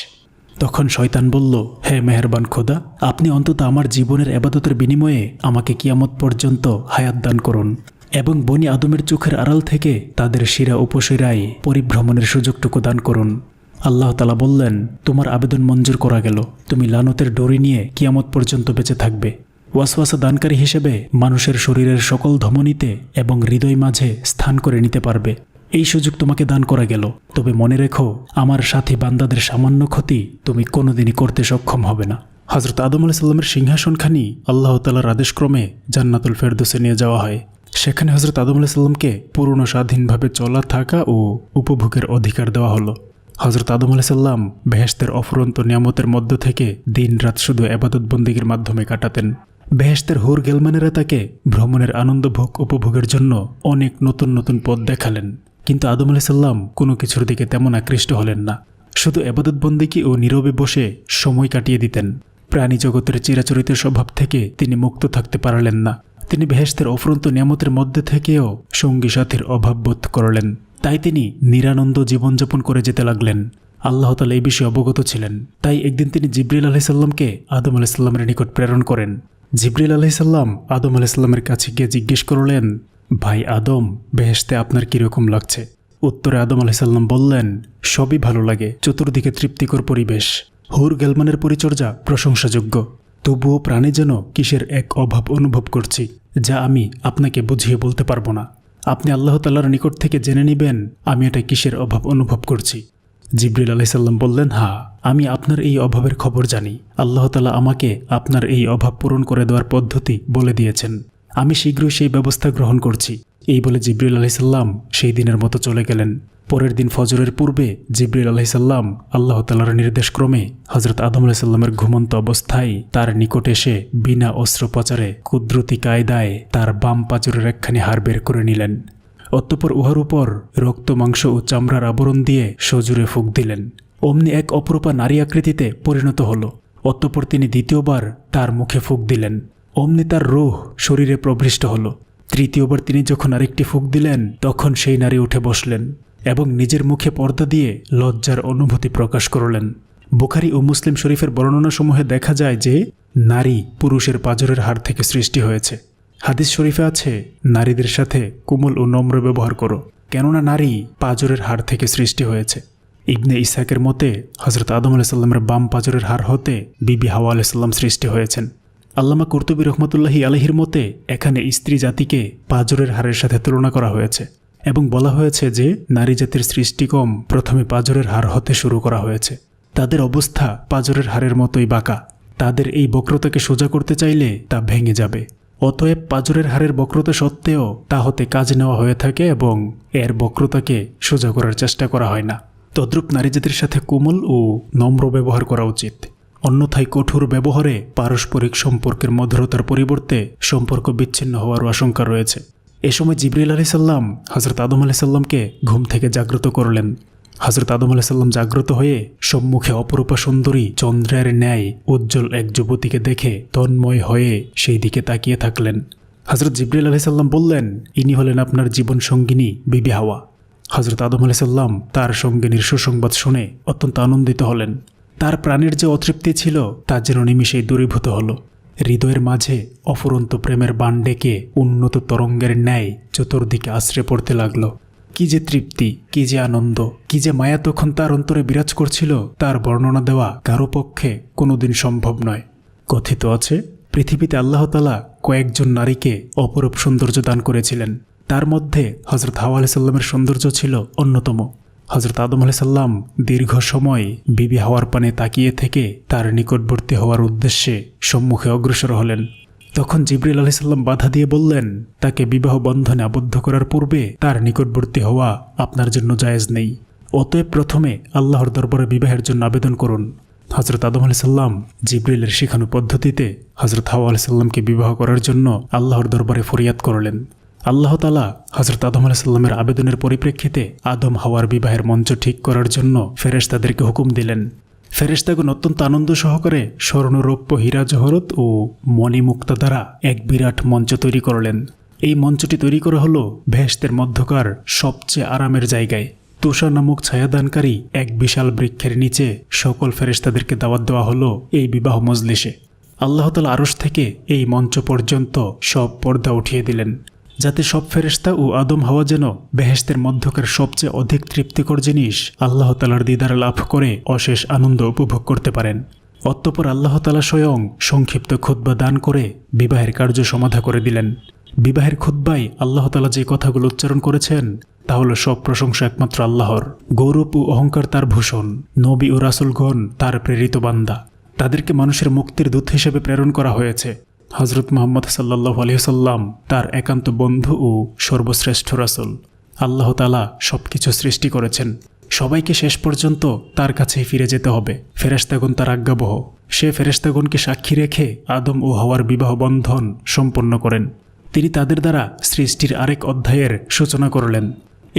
তখন শয়তান বলল, হে মেহেরবান খোদা, আপনি অন্তত আমার জীবনের ইবাদতের বিনিময়ে আমাকে কিয়ামত পর্যন্ত হায়াত দান করুন এবং বনি আদমের চোখের আড়াল থেকে তাদের শিরা উপশিরায় পরিভ্রমণের সুযোগটুকু দান করুন। আল্লাহ তাআলা বললেন, তোমার আবেদন মঞ্জুর করা গেল। তুমি লানতের ডরি নিয়ে কিয়ামত পর্যন্ত বেঁচে থাকবে। ওয়াসওয়াসা দানকারী হিসেবে মানুষের শরীরের সকল ধমনীতে এবং হৃদয় মাঝে স্থান করে নিতে পারবে। এই সুযোগ তোমাকে দান করা গেল। তবে মনে রেখো, আমার সাথী বান্দাদের সামান্য ক্ষতি তুমি কোনোদিনই করতে সক্ষম হবে না। হযরত আদম আলাইহিস সালামের সিংহাসনখানি আল্লাহ তাআলার আদেশক্রমে জান্নাতুল ফেরদৌসে নিয়ে যাওয়া হয়। সেখানে হযরত আদম আলাইহিস সালামকে পূর্ণ স্বাধীনভাবে চলা, থাকা ও উপভোগের অধিকার দেওয়া হলো। হযরত আদম আলাইহিস সালাম বেহেশতের অফুরন্ত নিয়ামতের মধ্য থেকে দিন-রাত শুধু ইবাদত বন্দেগীর মাধ্যমে কাটাতেন। বেহেশতের হুর গেলমানেরা তাকে ভ্রমণের আনন্দভোগ উপভোগের জন্য অনেক নতুন নতুন পথ দেখালেন, কিন্তু আদম আলাইহিস সালাম কোনো কিছুর দিকে তেমন আকৃষ্ট হলেন না। শুধু ইবাদত বন্দেগী ও নীরবে বসে সময় কাটিয়ে দিতেন। প্রাণী জগতের চিরাচরিত স্বভাব থেকে তিনি মুক্ত থাকতে পারলেন না। তিনি বেহেশতের অফুরন্ত নিয়ামতের মধ্যে থেকেও সঙ্গী সাথীর অভাব বোধ করলেন। তাই তিনি নিরানন্দ জীবনযাপন করে যেতে লাগলেন। আল্লাহ তাআলা এই বিষয়ে অবগত ছিলেন। তাই একদিন তিনি জিবরিল আলাইহিস সালামকে আদম আলাইহিস সালামের নিকট প্রেরণ করেন। জিবরিল আলাইহিস সালাম আদম আলাইহিস সালামের কাছে গিয়ে জিজ্ঞেস করলেন, ভাই আদম, বেহেশতে আপনার কীরকম লাগছে? উত্তরে আদম আলাইহিস সালাম বললেন, সবই ভালো লাগে, চতুর্দিকে তৃপ্তিকর পরিবেশ, হুর গেলমানের পরিচর্যা প্রশংসাযোগ্য। তবুও প্রাণে যেন কিসের এক অভাব অনুভব করছি, যা আমি আপনাকে বুঝিয়ে বলতে পারবো না। আপনি আল্লাহ তাআলার নিকট থেকে জেনে নেবেন আমি এটা কিসের অভাব অনুভব করছি। জিবরিল আলাইহিস সালাম বললেন, হ্যাঁ, আমি আপনার এই অভাবের খবর জানি। আল্লাহ তাআলা আমাকে আপনার এই অভাব পূরণ করে দেওয়ার পদ্ধতি বলে দিয়েছেন। আমি শীঘ্রই সেই ব্যবস্থা গ্রহণ করছি। এই বলে জিবরিল আলাইহিস সালাম সেই দিনের মতো চলে গেলেন। পরের দিন ফজরের পূর্বে জিবরিল আলাইহিস সালাম আল্লাহ তাআলার নির্দেশক্রমে হযরত আদম আলাইহিস সালামের ঘুমন্ত অবস্থায় তার নিকট এসে বিনা অস্ত্রোপচারে কুদরতি কায়দায় তার বাম পাঁজরের একখানি হাড় বের করে নিলেন। অতঃপর উহার উপর রক্ত, মাংস ও চামড়ার আবরণ দিয়ে সজোরে ফুঁক দিলেন। অমনি এক অপরূপা নারী আকৃতিতে পরিণত হল। অতঃপর তিনি দ্বিতীয়বার তার মুখে ফুঁক দিলেন। অমনি তার রূহ শরীরে প্রবিষ্ট হল। তৃতীয়বার তিনি যখন আরেকটি ফুঁক দিলেন, তখন সেই নারী উঠে বসলেন এবং নিজের মুখে পর্দা দিয়ে লজ্জার অনুভূতি প্রকাশ করলেন। বুখারী ও মুসলিম শরীফের বর্ণনাসমূহে দেখা যায় যে নারী পুরুষের পাঁজরের হাড় থেকে সৃষ্টি হয়েছে। হাদিস শরীফে আছে, নারীদের সাথে কোমল ও নম্র ব্যবহার করো, কেননা নারী পাঁজরের হাড় থেকে সৃষ্টি হয়েছে। ইবনে ইসহাকের মতে হজরত আদম আলাইসাল্লামের বাম পাঁজরের হাড় হতে বিবি হাওয়া আলাইসাল্লাম সৃষ্টি হয়েছেন। আল্লামা কুরতুবী রহমতুল্লাহি আলাইহির মতে এখানে স্ত্রী জাতিকে পাঁজরের হাড়ের সাথে তুলনা করা হয়েছে এবং বলা হয়েছে যে নারী জাতির সৃষ্টিক্রম প্রথমে পাঁজরের হাড় হতে শুরু করা হয়েছে। তাদের অবস্থা পাঁজরের হাড়ের মতোই বাঁকা। তাদের এই বক্রতাকে সোজা করতে চাইলে তা ভেঙে যাবে। অতএব পাঁজরের হাড়ের বক্রতা সত্ত্বেও তা হতে কাজ নেওয়া হয়ে থাকে এবং এর বক্রতাকে সোজা করার চেষ্টা করা হয় না। তদ্রূপ নারী জাতির সাথে কোমল ও নম্র ব্যবহার করা উচিত। অন্যথায় কঠোর ব্যবহারে পারস্পরিক সম্পর্কের মধুরতার পরিবর্তে সম্পর্ক বিচ্ছিন্ন হওয়ার আশঙ্কা রয়েছে। এ সময় জিবরিল আলাইহিস সালাম হযরত আদম আলাইহিস সালামকে ঘুম থেকে জাগ্রত করলেন। হযরত আদম আলাইহিস সালাম জাগ্রত হয়ে সম্মুখে অপরূপা সুন্দরী চন্দ্রের ন্যায় উজ্জ্বল এক যুবতীকে দেখে তন্ময় হয়ে সেই দিকে তাকিয়ে থাকলেন। হযরত জিবরিল আলাইহিস সালাম বললেন, ইনি হলেন আপনার জীবন সঙ্গিনী বিবি হাওয়া। হযরত আদম আলাইহিস সালাম তার সঙ্গিনীর সুসংবাদ শুনে অত্যন্ত আনন্দিত হলেন। তার প্রাণের যে অতৃপ্তি ছিল তা যেন নিমিষেই দূরীভূত হল। হৃদয়ের মাঝে অফুরন্ত প্রেমের বান ডেকে উন্নত তরঙ্গের ন্যায় চতুর্দিকে আশ্রে পড়তে লাগল। কি যে তৃপ্তি, কি যে আনন্দ, কি যে মায়া তখন তার অন্তরে বিরাজ করছিল, তার বর্ণনা দেওয়া কারো পক্ষে কোনোদিন সম্ভব নয়। কথিত আছে, পৃথিবীতে আল্লাহ তাআলা কয়েকজন নারীকে অপরূপ সৌন্দর্য দান করেছিলেন। তার মধ্যে হযরত হাওয়া আলাইহিস সালামের সৌন্দর্য ছিল অন্যতম। হযরত আদম আলাইহিস সালাম দীর্ঘ সময় বিবি হাওয়ার পানে তাকিয়ে থেকে তার নিকটবর্তী হওয়ার উদ্দেশ্যে সম্মুখে অগ্রসর হলেন। তখন জিবরিল আলাইহিস সালাম বাধা দিয়ে বললেন, তাকে বিবাহ বন্ধনে আবদ্ধ করার পূর্বে তার নিকটবর্তী হওয়া আপনার জন্য জায়েজ নেই। অতএব প্রথমে আল্লাহর দরবারে বিবাহের জন্য আবেদন করুন। হযরত আদম আলাইহিস সালাম জিবরিলের শেখানো পদ্ধতিতে হযরত হাওয়া আলাইহিস সালামকে বিবাহ করার জন্য আল্লাহর দরবারে ফরিয়াদ করলেন। আল্লাহ তাআলা হযরত আদম আলাইহিস সালামের আবেদনের পরিপ্রেক্ষিতে আদম হাওয়ার বিবাহের মঞ্চ ঠিক করার জন্য ফেরেশতাদেরকে হুকুম দিলেন। ফেরেশতাগণ অত্যন্ত আনন্দ সহকারে স্বর্ণ, রৌপ্য, হীরা, জহরত ও মণিমুক্তা দ্বারা এক বিরাট মঞ্চ তৈরি করলেন। এই মঞ্চটি তৈরি করা হলো বেহেশতের মধ্যকার সবচেয়ে আরামের জায়গায়। তুষার নামক ছায়াদানকারী এক বিশাল বৃক্ষের নিচে সকল ফেরেশতাদেরকে দাওয়াত দেওয়া হলো এই বিবাহ মজলিসে। আল্লাহ তাআলা আরশ থেকে এই মঞ্চ পর্যন্ত সব পর্দা উঠিয়ে দিলেন, যাতে সব ফেরেশতা ও আদম হাওয়া যেন বেহেশতের মধ্যকার সবচেয়ে অধিক তৃপ্তিকর জিনিস আল্লাহ তাআলার দিদার লাভ করে অশেষ আনন্দ উপভোগ করতে পারেন। অতঃপর আল্লাহ তাআলা স্বয়ং সংক্ষিপ্ত খুতবা দান করে বিবাহের কার্য সমাধা করে দিলেন। বিবাহের খুতবায় আল্লাহ তাআলা যে কথাগুলো উচ্চারণ করেছেন তা হলো, সব প্রশংসা একমাত্র আল্লাহর, গৌরব ও অহংকার তার ভূষণ, নবী ও রাসূলগণ তার প্রেরিত বান্দা, তাদেরকে মানুষের মুক্তির দূত হিসেবে প্রেরণ করা হয়েছে। হযরত মুহাম্মদ সাল্লাল্লাহু আলাইহি ওয়াসাল্লাম তার একান্ত বন্ধু ও সর্বশ্রেষ্ঠ রাসূল। আল্লাহ তাআলা সবকিছু সৃষ্টি করেছেন, সবাইকে শেষ পর্যন্ত তার কাছেই ফিরে যেতে হবে। ফেরেশতাগণ তার আজ্ঞাবহ। সে ফেরেশতাগণকে সাক্ষী রেখে আদম ও হাওয়ার বিবাহ বন্ধন সম্পন্ন করেন। তিনি তাদের দ্বারা সৃষ্টির আরেক অধ্যায়ের সূচনা করলেন।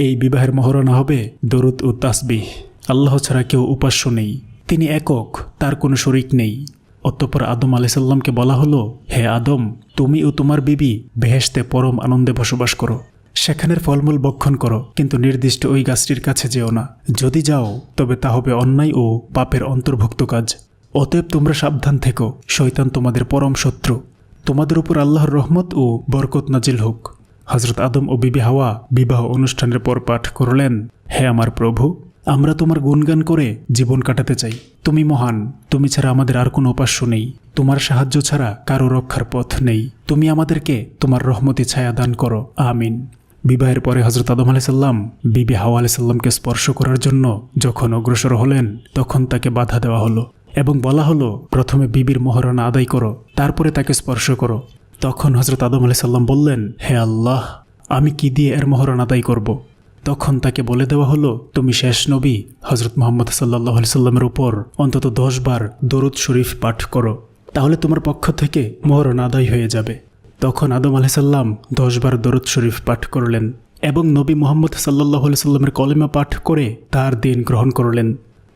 এই বিবাহের মহরণা হবে দরুদ ও তাসবিহ। আল্লাহ ছাড়া কেউ উপাস্য নেই, তিনি একক, তার কোনো শরীক নেই। অতঃপর আদম আলাইহিস সালামকে বলা হলো, হে আদম, তুমি ও তোমার বিবি বেহেশতে পরম আনন্দে বসবাস করো, সেখানের ফলমূল ভক্ষণ করো, কিন্তু নির্দিষ্ট ওই গাছটির কাছে যেও না। যদি যাও তবে তা হবে অন্যায় ও পাপের অন্তর্ভুক্ত কাজ। অতএব তোমরা সাবধান থেকো, শয়তান তোমাদের পরম শত্রু। তোমাদের উপর আল্লাহর রহমত ও বরকত নাজিল হোক। হযরত আদম ও বিবি হাওয়া বিবাহ অনুষ্ঠানের পর পাঠ করলেন, হে আমার প্রভু, আমরা তোমার গুণগান করে জীবন কাটাতে চাই। তুমি মহান, তুমি ছাড়া আমাদের আর কোনো উপাস্য নেই, তোমার সাহায্য ছাড়া কারো রক্ষার পথ নেই। তুমি আমাদেরকে তোমার রহমতি ছায়া দান করো, আমিন। বিবাহের পরে হযরত আদম আলাইহিস সালাম বিবি হাওয়া আলাইহিস সালামকে স্পর্শ করার জন্য যখন অগ্রসর হলেন, তখন তাকে বাধা দেওয়া হলো এবং বলা হলো, প্রথমে বিবির মোহরানা আদায় করো, তারপরে তাকে স্পর্শ করো। তখন হযরত আদম আলাইহিস সালাম বললেন, হে আল্লাহ, আমি কি দিয়ে এর মোহরানা আদায় করব? তখন তাকে বলে দেওয়া হলো, তুমি শেষ নবী হযরত মুহাম্মদ সাল্লাল্লাহু আলাইহি সাল্লামের উপর অন্তত 10 বার দরুদ শরীফ পাঠ করো, তাহলে তোমার পক্ষ থেকে মোহরানা আদায় হয়ে যাবে। তখন আদম আলাইহিস সালাম 10 বার দরুদ শরীফ পাঠ করলেন এবং নবী মুহাম্মদ সাল্লাল্লাহু আলাইহি সাল্লামের কলেমা পাঠ করে তার দিন গ্রহণ করলেন।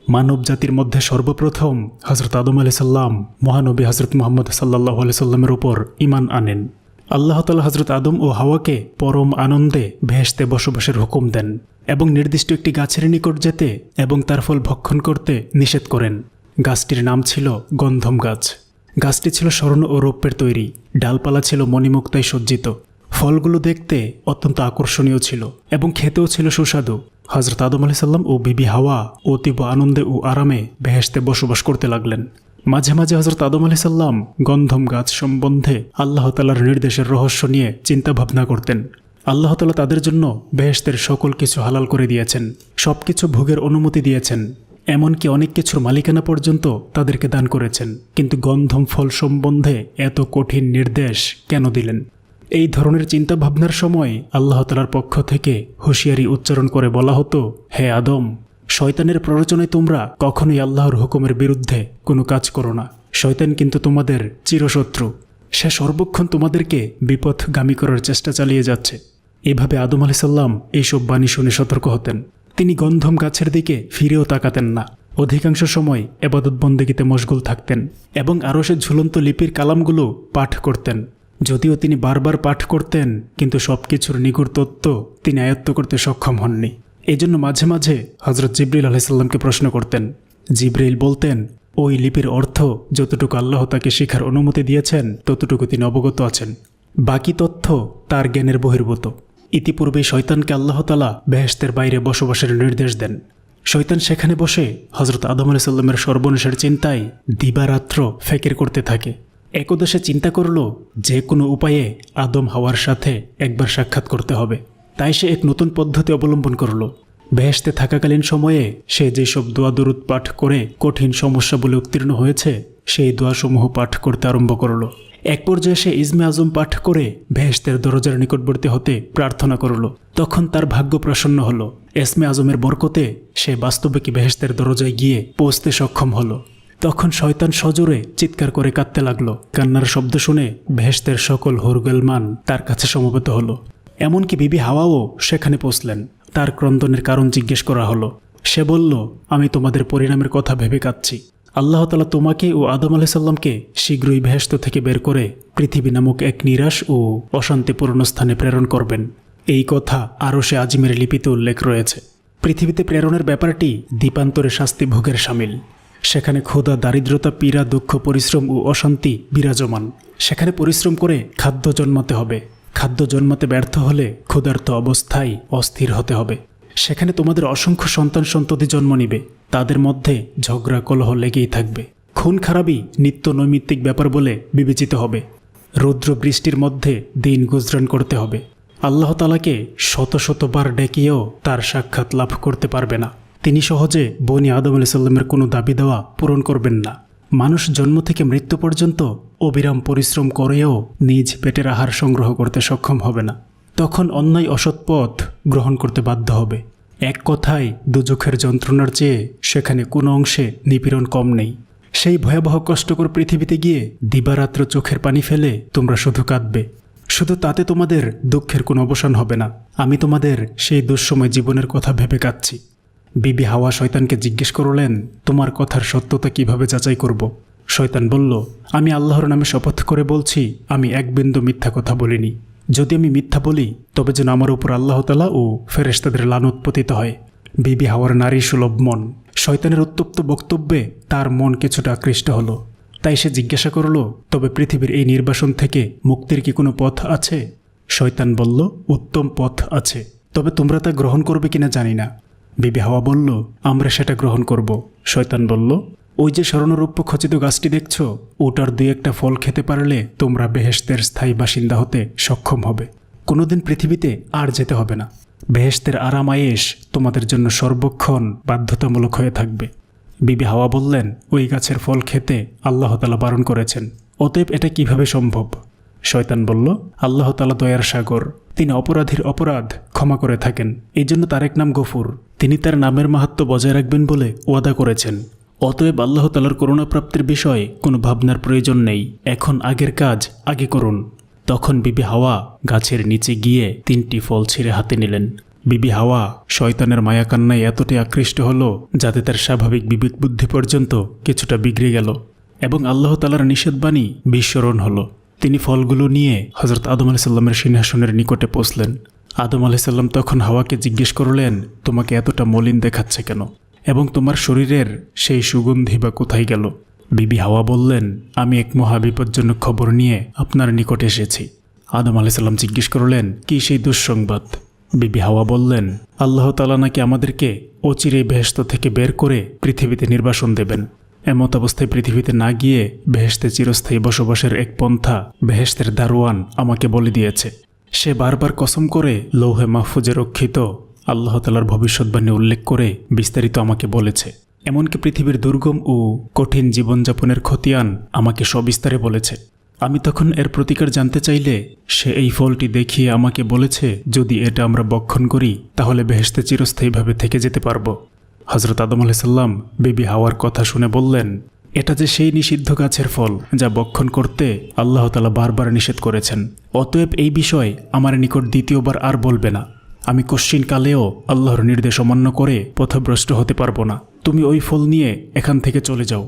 মানব জাতির মধ্যে সর্বপ্রথম হযরত আদম আলাইহিস সালাম মহানবী হযরত মুহাম্মদ সাল্লাল্লাহু আলাইহি সাল্লামের উপর ঈমান আনেন। আল্লাহ তাআলা হযরত আদম ও হাওয়াকে পরম আনন্দে বেহেশতে বসবাসের হুকুম দেন এবং নির্দিষ্ট একটি গাছের নিকট যেতে এবং তার ফল ভক্ষণ করতে নিষেধ করেন। গাছটির নাম ছিল গন্ধম গাছ। গাছটি ছিল স্বর্ণ ও রৌপ্যের তৈরি, ডালপালা ছিল মণিমুক্তায় সজ্জিত। ফলগুলো দেখতে অত্যন্ত আকর্ষণীয় ছিল এবং খেতেও ছিল সুস্বাদু। হযরত আদম আলাইহিস সালাম ও বিবি হাওয়া অতীব আনন্দে ও আরামে বেহেশতে বসবাস করতে লাগলেন। মাঝে মাঝে হযরত আদম আলাইহিস সালাম গন্ধম গাছ সম্বন্ধে আল্লাহ তাআলার নির্দেশের রহস্য নিয়ে চিন্তা ভাবনা করতেন। আল্লাহ তাআলা তাদের জন্য বেহেশতের সকল কিছু হালাল করে দিয়েছেন, সবকিছু ভোগের অনুমতি দিয়েছেন, এমনকি অনেক কিছুর মালিকানা পর্যন্ত তাদেরকে দান করেছেন। কিন্তু গন্ধম ফল সম্বন্ধে এত কঠিন নির্দেশ কেন দিলেন? এই ধরনের চিন্তা ভাবনার সময় আল্লাহ তাআলার পক্ষ থেকে হুঁশিয়ারি উচ্চারণ করে বলা হতো, হে আদম, শয়তানের প্ররোচনায় তোমরা কখনোই আল্লাহর হুকুমের বিরুদ্ধে কোনো কাজ করো না। শয়তান কিন্তু তোমাদের চিরশত্রু, সে সর্বক্ষণ তোমাদেরকে বিপথগামী করার চেষ্টা চালিয়ে যাচ্ছে। এভাবে আদম আলাইহিস সালাম এইসব বাণী শুনে সতর্ক হতেন। তিনি গন্ধম গাছের দিকে ফিরেও তাকাতেন না। অধিকাংশ সময় ইবাদত বন্দেগীতে মশগুল থাকতেন এবং আরশের ঝুলন্ত লিপির কালামগুলো পাঠ করতেন। যদিও তিনি বারবার পাঠ করতেন, কিন্তু সবকিছুর নিগুড় তত্ত্ব তিনি আয়ত্ত করতে সক্ষম হননি। এজন্য মাঝে মাঝে হযরত জিবরিল আলাইহিস সালামকে প্রশ্ন করতেন। জিবরিল বলতেন, ওই লিপির অর্থ যতটুকু আল্লাহ তাকে শেখার অনুমতি দিয়েছেন ততটুকু তিনি অবগত আছেন, বাকি তথ্য তার জ্ঞানের বহির্ভূত। ইতিপূর্বে শয়তানকে আল্লাহ তাআলা বেহেশতের বাইরে বসবাসের নির্দেশ দেন। শয়তান সেখানে বসে হযরত আদম আলাইহিস সালামের সর্বনাশের চিন্তায় দিবারাত্র ফিকির করতে থাকে। একদেশে চিন্তা করল যে কোনো উপায়ে আদম হাওয়ার সাথে একবার সাক্ষাৎ করতে হবে। তাই সে এক নতুন পদ্ধতি অবলম্বন করল। বেহেশতে থাকাকালীন সময়ে সে যেসব দোয়া দরুদ পাঠ করে কঠিন সমস্যা বলে উত্তীর্ণ হয়েছে সেই দোয়াসমূহ পাঠ করতে আরম্ভ করল। এক পর্যায়ে সে ইসমে আজম পাঠ করে বেহেশতের দরজার নিকটবর্তী হতে প্রার্থনা করল। তখন তার ভাগ্য প্রসন্ন হল। ইসমে আজমের বরকতে সে বাস্তবিক বেহেশতের দরজায় গিয়ে পৌঁছতে সক্ষম হল। তখন শয়তান সজোরে চিৎকার করে কাঁদতে লাগল। কান্নার শব্দ শুনে বেহেশতের সকল হুরগেলমান তার কাছে সমবেত হল। এমনকি বিবি হাওয়াও সেখানে পৌঁছলেন। তার ক্রন্দনের কারণ জিজ্ঞেস করা হলো। সে বলল, আমি তোমাদের পরিণামের কথা ভেবে কাঁদছি। আল্লাহ তাআলা তোমাকে ও আদম আলাইহিস সালামকে শীঘ্রই বেহেশত থেকে বের করে পৃথিবী নামক এক নিরাশ ও অশান্তিপূর্ণ স্থানে প্রেরণ করবেন। এই কথা আরশে আজিমের লিপিতে উল্লেখ রয়েছে। পৃথিবীতে প্রেরণের ব্যাপারটি দ্বীপান্তরে শাস্তি ভোগের শামিল। সেখানে ক্ষুধা, দারিদ্রতা, পীড়া, দুঃখ, পরিশ্রম ও অশান্তি বিরাজমান। সেখানে পরিশ্রম করে খাদ্য জন্মাতে হবে। খাদ্য জন্মাতে ব্যর্থ হলে ক্ষুধার্ত অবস্থায় অস্থির হতে হবে। সেখানে তোমাদের অসংখ্য সন্তান সন্ততি জন্ম নিবে। তাদের মধ্যে ঝগড়া কলহ লেগেই থাকবে। খুন খারাপই নিত্য নৈমিত্তিক ব্যাপার বলে বিবেচিত হবে। রৌদ্র বৃষ্টির মধ্যে দিন গুজরান করতে হবে। আল্লাহ তাআলাকে শত শতবার ডেকেও তার সাক্ষাৎ লাভ করতে পারবে না। তিনি সহজে বনি আদম আলাইহিস সালামের কোনো দাবি দেওয়া পূরণ করবেন না। মানুষ জন্ম থেকে মৃত্যু পর্যন্ত অবিরাম পরিশ্রম করেও নিজ পেটের আহার সংগ্রহ করতে সক্ষম হবে না। তখন অন্যায় অসৎ পথ গ্রহণ করতে বাধ্য হবে। এক কথায় দুজখের যন্ত্রণার চেয়ে সেখানে কোনো অংশে নিপীড়ন কম নেই। সেই ভয়াবহ কষ্টকর পৃথিবীতে গিয়ে দিবারাত্র চোখের পানি ফেলে তোমরা শুধু কাঁদবে। শুধু তাতে তোমাদের দুঃখের কোনো অবসান হবে না। আমি তোমাদের সেই দুঃসময় জীবনের কথা ভেবে কাঁদছি। বিবি হাওয়া শয়তানকে জিজ্ঞেস করলেন, তোমার কথার সত্যতা কিভাবে যাচাই করব? শয়তান বলল, আমি আল্লাহর নামে শপথ করে বলছি, আমি এক বিন্দু মিথ্যা কথা বলিনি। যদি আমি মিথ্যা বলি তবে যেন আমার উপর আল্লাহ তাআলা ও ফেরেশতাদের লানত পতিত হয়। বিবি হাওয়ার নারী সুলভ মন। শয়তানের উত্তপ্ত বক্তব্যে তার মন কিছুটা আকৃষ্ট হলো। তাই সে জিজ্ঞাসা করল, তবে পৃথিবীর এই নির্বাসন থেকে মুক্তির কি কোনো পথ আছে? শয়তান বলল, উত্তম পথ আছে, তবে তোমরা তা গ্রহণ করবে কিনা জানি না। বিবি হাওয়া বলল, আমরা সেটা গ্রহণ করব। শয়তান বলল, ওই যে স্বর্ণরৌপ্য খচিত গাছটি দেখছ, ওটার দুই একটা ফল খেতে পারলে তোমরা বেহেশতের স্থায়ী বাসিন্দা হতে সক্ষম হবে। কোনোদিন পৃথিবীতে আর যেতে হবে না। বেহেশতের আরাম আয়েশ তোমাদের জন্য সর্বক্ষণ বাধ্যতামূলক হয়ে থাকবে। বিবি হাওয়া বললেন, ওই গাছের ফল খেতে আল্লাহ তাআলা বারণ করেছেন, অতএব এটা কিভাবে সম্ভব? শয়তান বলল, আল্লাহ তাআলা দয়ার সাগর, তিনি অপরাধীর অপরাধ ক্ষমা করে থাকেন। এই জন্য তার এক নাম গফুর। তিনি তার নামের মাহাত্ম্য বজায় রাখবেন বলে ওয়াদা করেছেন। অতএব আল্লাহ তাআলার করুণাপ্রাপ্তির বিষয়ে কোনো ভাবনার প্রয়োজন নেই। এখন আগের কাজ আগে করুন। তখন বিবি হাওয়া গাছের নিচে গিয়ে 3টি ফল ছিঁড়ে হাতে নিলেন। বিবি হাওয়া শয়তানের মায়াকান্নায় এতটাই আকৃষ্ট হল যাতে তার স্বাভাবিক বিবেক বুদ্ধি পর্যন্ত কিছুটা বিগড়ে গেল এবং আল্লাহ তাআলার নিষেধবাণী বিস্মরণ হল। তিনি ফলগুলো নিয়ে হযরত আদম আলাইহিস সালামের সিংহাসনের নিকটে পৌঁছলেন। আদম আলাইহিস সালাম তখন হাওয়াকে জিজ্ঞেস করলেন, তোমাকে এতটা মলিন দেখাচ্ছে কেন এবং তোমার শরীরের সেই সুগন্ধি বা কোথায় গেল? বিবি হাওয়া বললেন, আমি এক মহাবিপজ্জনক খবর নিয়ে আপনার নিকটে এসেছি। আদম আলাইসাল্লাম জিজ্ঞেস করলেন, কি সেই দুঃসংবাদ? বিবি হাওয়া বললেন, আল্লাহ তাআলা নাকি আমাদেরকে অচিরেই বেহেশত থেকে বের করে পৃথিবীতে নির্বাসন দেবেন। এমত অবস্থায় পৃথিবীতে না গিয়ে বেহেশতে চিরস্থায়ী বসবাসের এক পন্থা বেহেশতের দারোয়ান আমাকে বলে দিয়েছে। সে বারবার কসম করে লৌহে মাহফুজে রক্ষিত আল্লাহ তাআলার ভবিষ্যৎবাণী উল্লেখ করে বিস্তারিত আমাকে বলেছে। এমনকি পৃথিবীর দুর্গম ও কঠিন জীবনযাপনের খতিয়ান আমাকে সবিস্তারে বলেছে। আমি তখন এর প্রতিকার জানতে চাইলে সে এই ফলটি দেখিয়ে আমাকে বলেছে, যদি এটা আমরা বক্ষণ করি তাহলে বেহেশতে চিরস্থায়ীভাবে থেকে যেতে পারব। হযরত আদম আলাইসাল্লাম বিবি হাওয়ার কথা শুনে বললেন, এটা যে সেই নিষিদ্ধ গাছের ফল যা বক্ষণ করতে আল্লাহ তাআলা বারবার নিষেধ করেছেন। অতএব এই বিষয় আমার নিকট দ্বিতীয়বার আর বলবে না। আমি কশ্চিনকালেও আল্লাহর নির্দেশ অমান্য করে পথভ্রষ্ট হতে পারবো না। তুমি ওই ফল নিয়ে এখান থেকে চলে যাও।